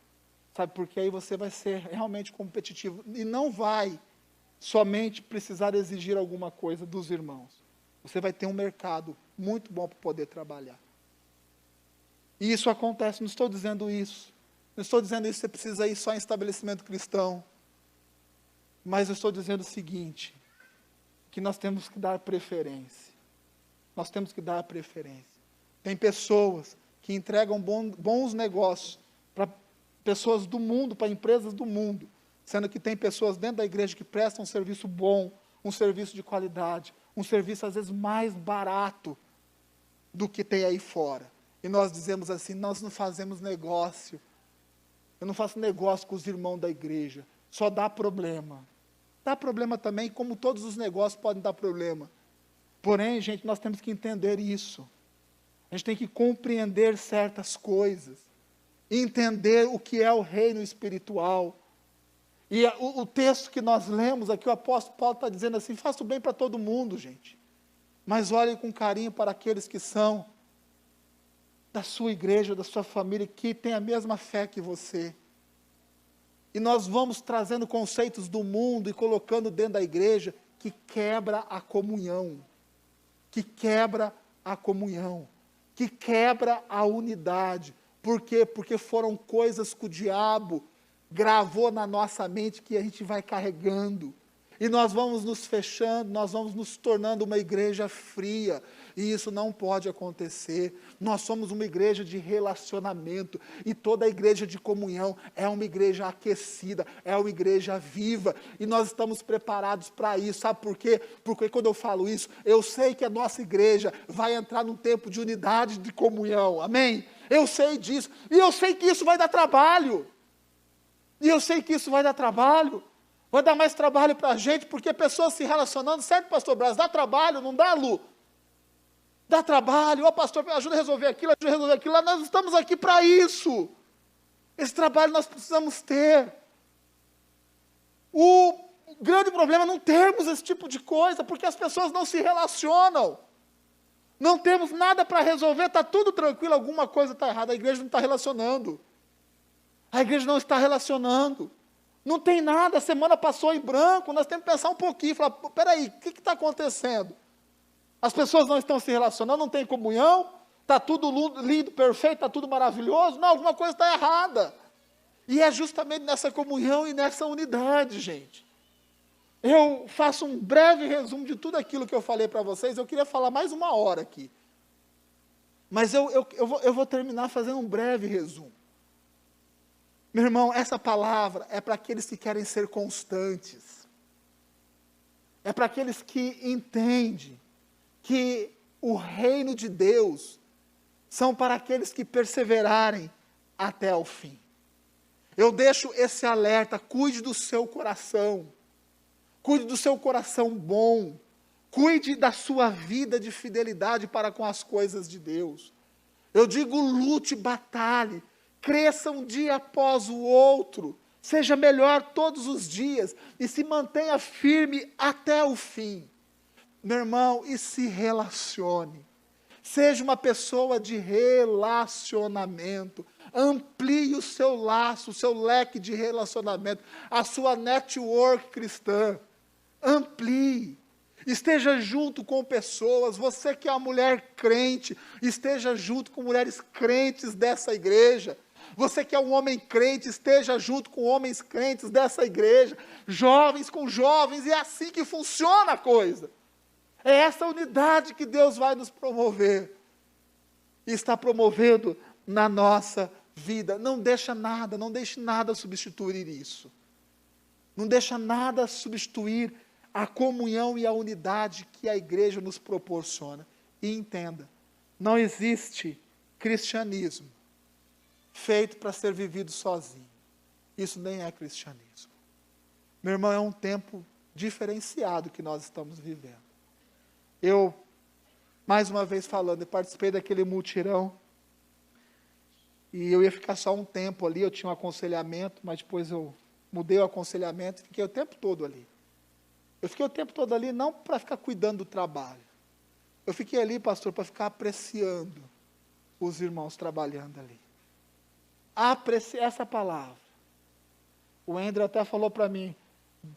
Sabe, porque aí você vai ser realmente competitivo. E não vai somente precisar exigir alguma coisa dos irmãos. Você vai ter um mercado muito bom para poder trabalhar. E isso acontece, não estou dizendo isso. Não estou dizendo isso, você precisa ir só em estabelecimento cristão. Mas eu estou dizendo o seguinte, que nós temos que dar preferência. Nós temos que dar preferência. Tem pessoas que entregam bons negócios para pessoas do mundo, para empresas do mundo, sendo que tem pessoas dentro da igreja que prestam um serviço bom, um serviço de qualidade, um serviço às vezes mais barato do que tem aí fora. E nós dizemos assim, nós não fazemos negócio. Eu não faço negócio com os irmãos da igreja. Só dá problema. Dá problema também, como todos os negócios podem dar problema. Porém, gente, nós temos que entender isso. A gente tem que compreender certas coisas. Entender o que é o reino espiritual. E o texto que nós lemos aqui, o apóstolo Paulo está dizendo assim, faça o bem para todo mundo, gente. Mas olhem com carinho para aqueles que são da sua igreja, da sua família, que tem a mesma fé que você. E nós vamos trazendo conceitos do mundo e colocando dentro da igreja que quebra a comunhão. Que quebra a comunhão. Que quebra a unidade. Por quê? Porque foram coisas que o diabo gravou na nossa mente que a gente vai carregando. E nós vamos nos fechando, nós vamos nos tornando uma igreja fria. E isso não pode acontecer. Nós somos uma igreja de relacionamento. E toda a igreja de comunhão é uma igreja aquecida, é uma igreja viva. E nós estamos preparados para isso. Sabe por quê? Porque quando eu falo isso, eu sei que a nossa igreja vai entrar num tempo de unidade, de comunhão. Amém? Eu sei disso. E eu sei que isso vai dar trabalho. E eu sei que isso vai dar trabalho. Vai dar mais trabalho para a gente, porque pessoas se relacionando, certo, pastor Braz? Dá trabalho, não dá, Lu? Dá trabalho, ó pastor, ajuda a resolver aquilo, ajuda a resolver aquilo. Nós estamos aqui para isso. Esse trabalho nós precisamos ter. O grande problema é não termos esse tipo de coisa, porque as pessoas não se relacionam. Não temos nada para resolver, está tudo tranquilo, alguma coisa está errada, a igreja não está relacionando. A igreja não está relacionando. Não tem nada, a semana passou em branco, nós temos que pensar um pouquinho, falar, peraí, o que está acontecendo? As pessoas não estão se relacionando, não tem comunhão, está tudo lindo, perfeito, está tudo maravilhoso, não, alguma coisa está errada. E é justamente nessa comunhão e nessa unidade, gente. Eu faço um breve resumo de tudo aquilo que eu falei para vocês, eu queria falar mais 1 hora aqui. Mas eu vou terminar fazendo um breve resumo. Meu irmão, essa palavra é para aqueles que querem ser constantes. É para aqueles que entendem que o reino de Deus são para aqueles que perseverarem até o fim. Eu deixo esse alerta, cuide do seu coração. Cuide do seu coração bom. Cuide da sua vida de fidelidade para com as coisas de Deus. Eu digo, lute, batalhe. Cresça um dia após o outro, seja melhor todos os dias e se mantenha firme até o fim. Meu irmão, e se relacione. Seja uma pessoa de relacionamento. Amplie o seu laço, o seu leque de relacionamento, a sua network cristã. Amplie. Esteja junto com pessoas, você que é uma mulher crente, esteja junto com mulheres crentes dessa igreja. Você que é um homem crente, esteja junto com homens crentes dessa igreja, jovens com jovens, e é assim que funciona a coisa. É essa unidade que Deus vai nos promover, e está promovendo na nossa vida. Não deixe nada substituir isso. Não deixa nada substituir a comunhão e a unidade que a igreja nos proporciona. E entenda, não existe cristianismo feito para ser vivido sozinho. Isso nem é cristianismo. Meu irmão, é um tempo diferenciado que nós estamos vivendo. Eu, mais uma vez falando, eu participei daquele mutirão, e eu ia ficar só um tempo ali, eu tinha um aconselhamento, mas depois eu mudei o aconselhamento e fiquei o tempo todo ali. Eu fiquei o tempo todo ali não para ficar cuidando do trabalho. Eu fiquei ali, pastor, para ficar apreciando os irmãos trabalhando ali. Aprecie essa palavra. O André até falou para mim,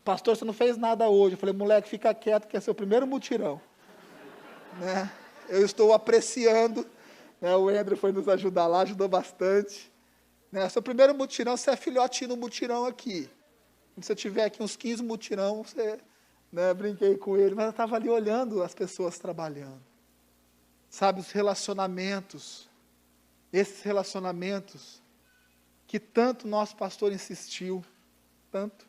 pastor, você não fez nada hoje. Eu falei, moleque, fica quieto, que é seu primeiro mutirão. Né? Eu estou apreciando, né? O André foi nos ajudar lá, ajudou bastante. Né? Seu primeiro mutirão, você é filhotinho no mutirão aqui. Se você tiver aqui uns 15 mutirão, você, né, brinquei com ele, mas eu estava ali olhando as pessoas trabalhando. Sabe, os relacionamentos, esses relacionamentos que tanto nosso pastor insistiu, tanto.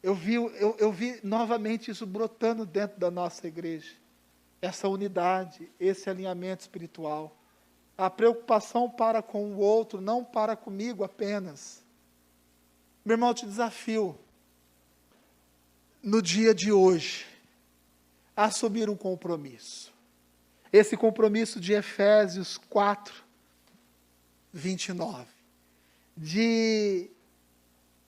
Eu vi novamente isso brotando dentro da nossa igreja. Essa unidade, esse alinhamento espiritual. A preocupação para com o outro, não para comigo apenas. Meu irmão, eu te desafio, no dia de hoje, a assumir um compromisso. Esse compromisso de Efésios 4, 29. De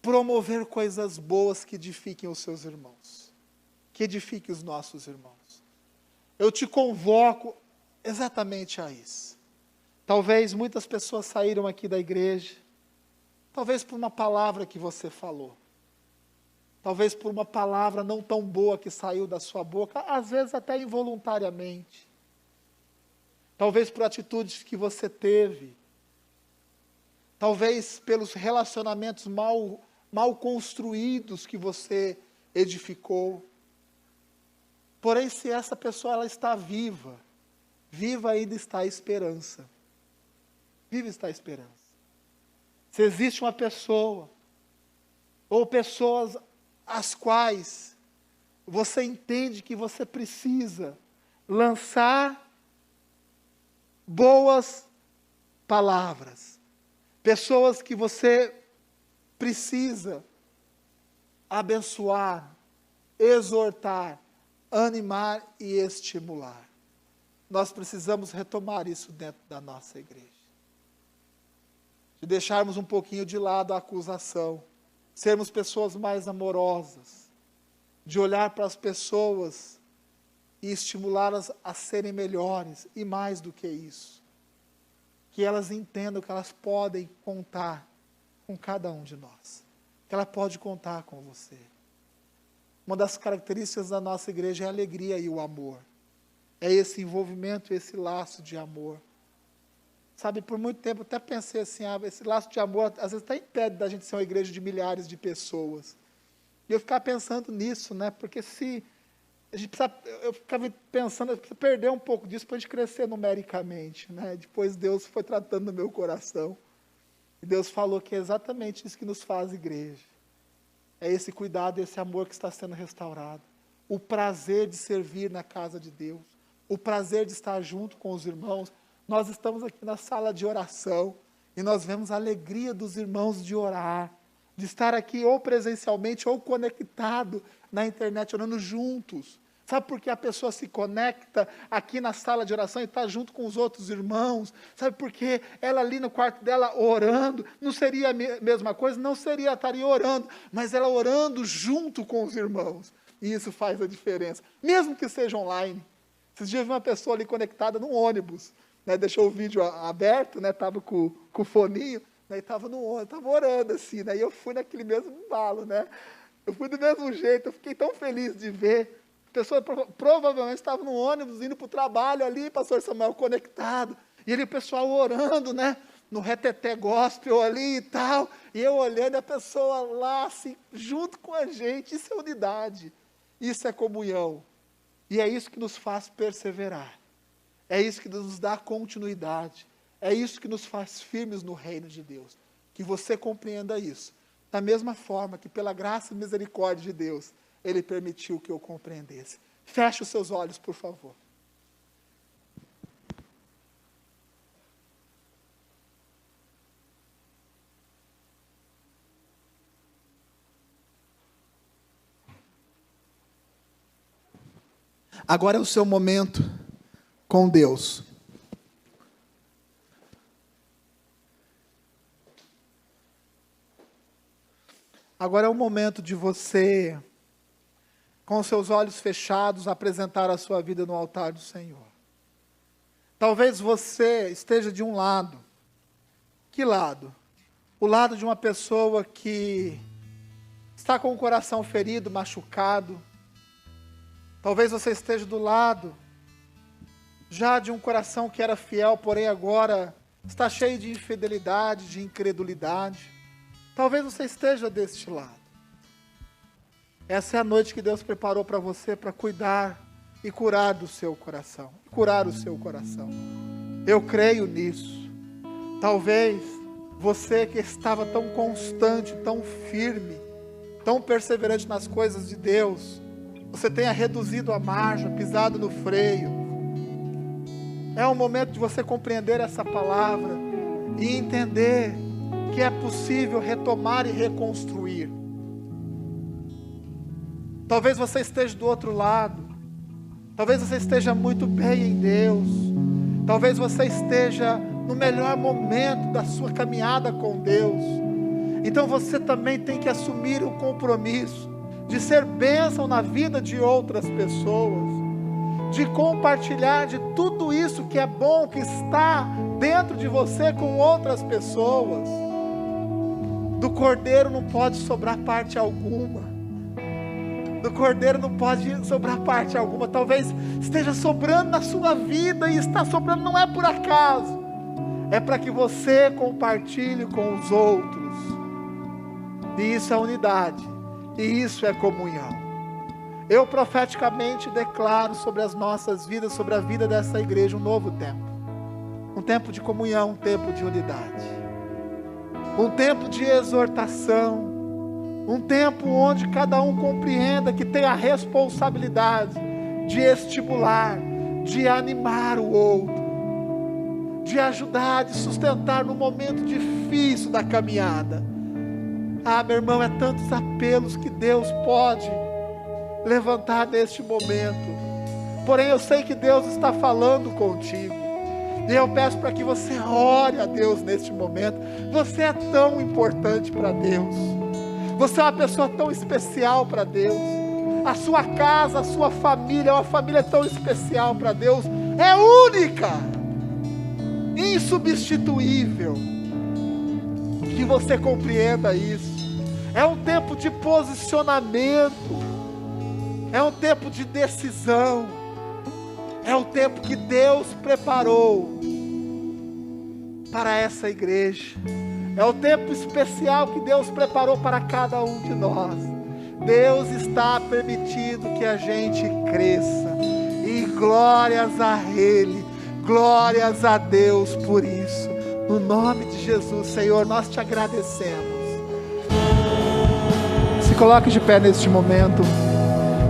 promover coisas boas que edifiquem os seus irmãos. Que edifiquem os nossos irmãos. Eu te convoco exatamente a isso. Talvez muitas pessoas saíram aqui da igreja, talvez por uma palavra que você falou, talvez por uma palavra não tão boa que saiu da sua boca, às vezes até involuntariamente, talvez por atitudes que você teve, talvez pelos relacionamentos mal construídos que você edificou. Porém, se essa pessoa ela está viva, viva ainda está a esperança. Viva está a esperança. Se existe uma pessoa, ou pessoas as quais você entende que você precisa lançar boas palavras, pessoas que você precisa abençoar, exortar, animar e estimular. Nós precisamos retomar isso dentro da nossa igreja. De deixarmos um pouquinho de lado a acusação, sermos pessoas mais amorosas, de olhar para as pessoas e estimulá-las a serem melhores, e mais do que isso, que elas entendam que elas podem contar com cada um de nós, que ela pode contar com você. Uma das características da nossa igreja é a alegria e o amor, é esse envolvimento, esse laço de amor. Sabe, por muito tempo eu até pensei assim, esse laço de amor às vezes até impede da gente ser uma igreja de milhares de pessoas. E eu ficava pensando nisso, né? Porque se a gente precisa, eu ficava pensando, eu preciso perder um pouco disso para a gente crescer numericamente, né? Depois Deus foi tratando no meu coração. E Deus falou que é exatamente isso que nos faz igreja. É esse cuidado, esse amor que está sendo restaurado. O prazer de servir na casa de Deus. O prazer de estar junto com os irmãos. Nós estamos aqui na sala de oração e nós vemos a alegria dos irmãos de orar, de estar aqui ou presencialmente ou conectado na internet, orando juntos. Sabe por que a pessoa se conecta aqui na sala de oração e está junto com os outros irmãos? Sabe por que ela ali no quarto dela orando, não seria a mesma coisa? Não seria, estaria orando, mas ela orando junto com os irmãos. E isso faz a diferença, mesmo que seja online. Esses dias eu vi uma pessoa ali conectada num ônibus, né, deixou o vídeo aberto, né, estava com o foninho, né, e estava no ônibus, estava orando assim, né, e eu fui naquele mesmo embalo, né, eu fui do mesmo jeito, eu fiquei tão feliz de ver, a pessoa provavelmente estava no ônibus, indo para o trabalho ali, pastor Samuel conectado, e ali o pessoal orando, né, no reteté gospel ali e tal, e eu olhando a pessoa lá, assim, junto com a gente, isso é unidade, isso é comunhão, e é isso que nos faz perseverar. É isso que nos dá continuidade. É isso que nos faz firmes no reino de Deus. Que você compreenda isso. Da mesma forma que pela graça e misericórdia de Deus, Ele permitiu que eu compreendesse. Feche os seus olhos, por favor. Agora é o seu momento com Deus. Agora é o momento de você, com os seus olhos fechados, apresentar a sua vida no altar do Senhor. Talvez você esteja de um lado. Que lado? O lado de uma pessoa que está com o coração ferido, machucado. Talvez você esteja do lado já de um coração que era fiel, porém agora está cheio de infidelidade, de incredulidade. Talvez você esteja deste lado. Essa é a noite que Deus preparou para você, para cuidar e curar do seu coração. Curar o seu coração. Eu creio nisso. Talvez você que estava tão constante, tão firme, tão perseverante nas coisas de Deus, você tenha reduzido a marcha, pisado no freio. É o momento de você compreender essa palavra e entender que é possível retomar e reconstruir. Talvez você esteja do outro lado. Talvez você esteja muito bem em Deus. Talvez você esteja no melhor momento da sua caminhada com Deus. Então você também tem que assumir o compromisso de ser bênção na vida de outras pessoas, de compartilhar de tudo isso que é bom, que está dentro de você com outras pessoas. Do cordeiro não pode sobrar parte alguma. Do cordeiro não pode sobrar parte alguma. Talvez esteja sobrando na sua vida, e está sobrando não é por acaso. É para que você compartilhe com os outros. E isso é unidade. E isso é comunhão. Eu profeticamente declaro sobre as nossas vidas, sobre a vida dessa igreja, um novo tempo. Um tempo de comunhão, um tempo de unidade. Um tempo de exortação. Um tempo onde cada um compreenda que tem a responsabilidade de estimular, de animar o outro, de ajudar, de sustentar no momento difícil da caminhada. Ah, meu irmão, é tantos apelos que Deus pode levantar neste momento. Porém, eu sei que Deus está falando contigo. E eu peço para que você ore a Deus neste momento. Você é tão importante para Deus. Você é uma pessoa tão especial para Deus. A sua casa, a sua família é uma família tão especial para Deus. É única, insubstituível. Que você compreenda isso. É um tempo de posicionamento. É um tempo de decisão. É o tempo que Deus preparou para essa igreja. É o tempo especial que Deus preparou para cada um de nós. Deus está permitindo que a gente cresça. E glórias a Ele. Glórias a Deus por isso. No nome de Jesus, Senhor, nós te agradecemos. Se coloque de pé neste momento.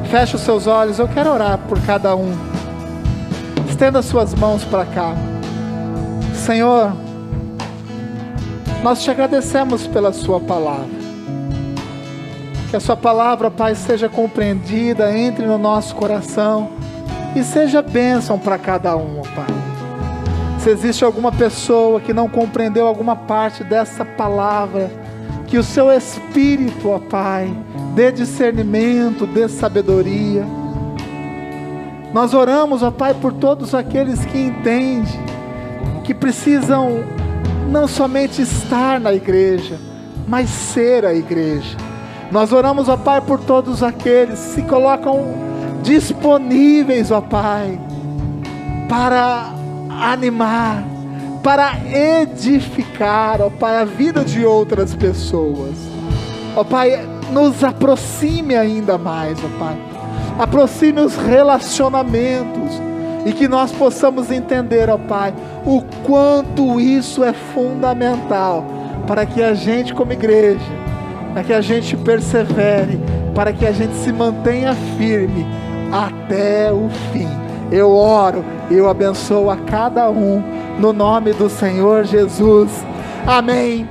Feche os seus olhos. Eu quero orar por cada um. Estenda suas mãos para cá. Senhor, nós te agradecemos pela sua palavra. Que a sua palavra, Pai, seja compreendida, entre no nosso coração e seja bênção para cada um, Pai. Se existe alguma pessoa que não compreendeu alguma parte dessa palavra, que o seu Espírito, ó Pai, dê discernimento, dê sabedoria. Nós oramos, ó Pai, por todos aqueles que entendem, que precisam não somente estar na igreja, mas ser a igreja. Nós oramos, ó Pai, por todos aqueles que se colocam disponíveis, ó Pai, para animar, para edificar, ó Pai, a vida de outras pessoas. Ó Pai, nos aproxime ainda mais, ó Pai. Aproxime os relacionamentos e que nós possamos entender, ó Pai, o quanto isso é fundamental para que a gente como igreja, para que a gente persevere, para que a gente se mantenha firme até o fim. Eu oro e eu abençoo a cada um no nome do Senhor Jesus. Amém.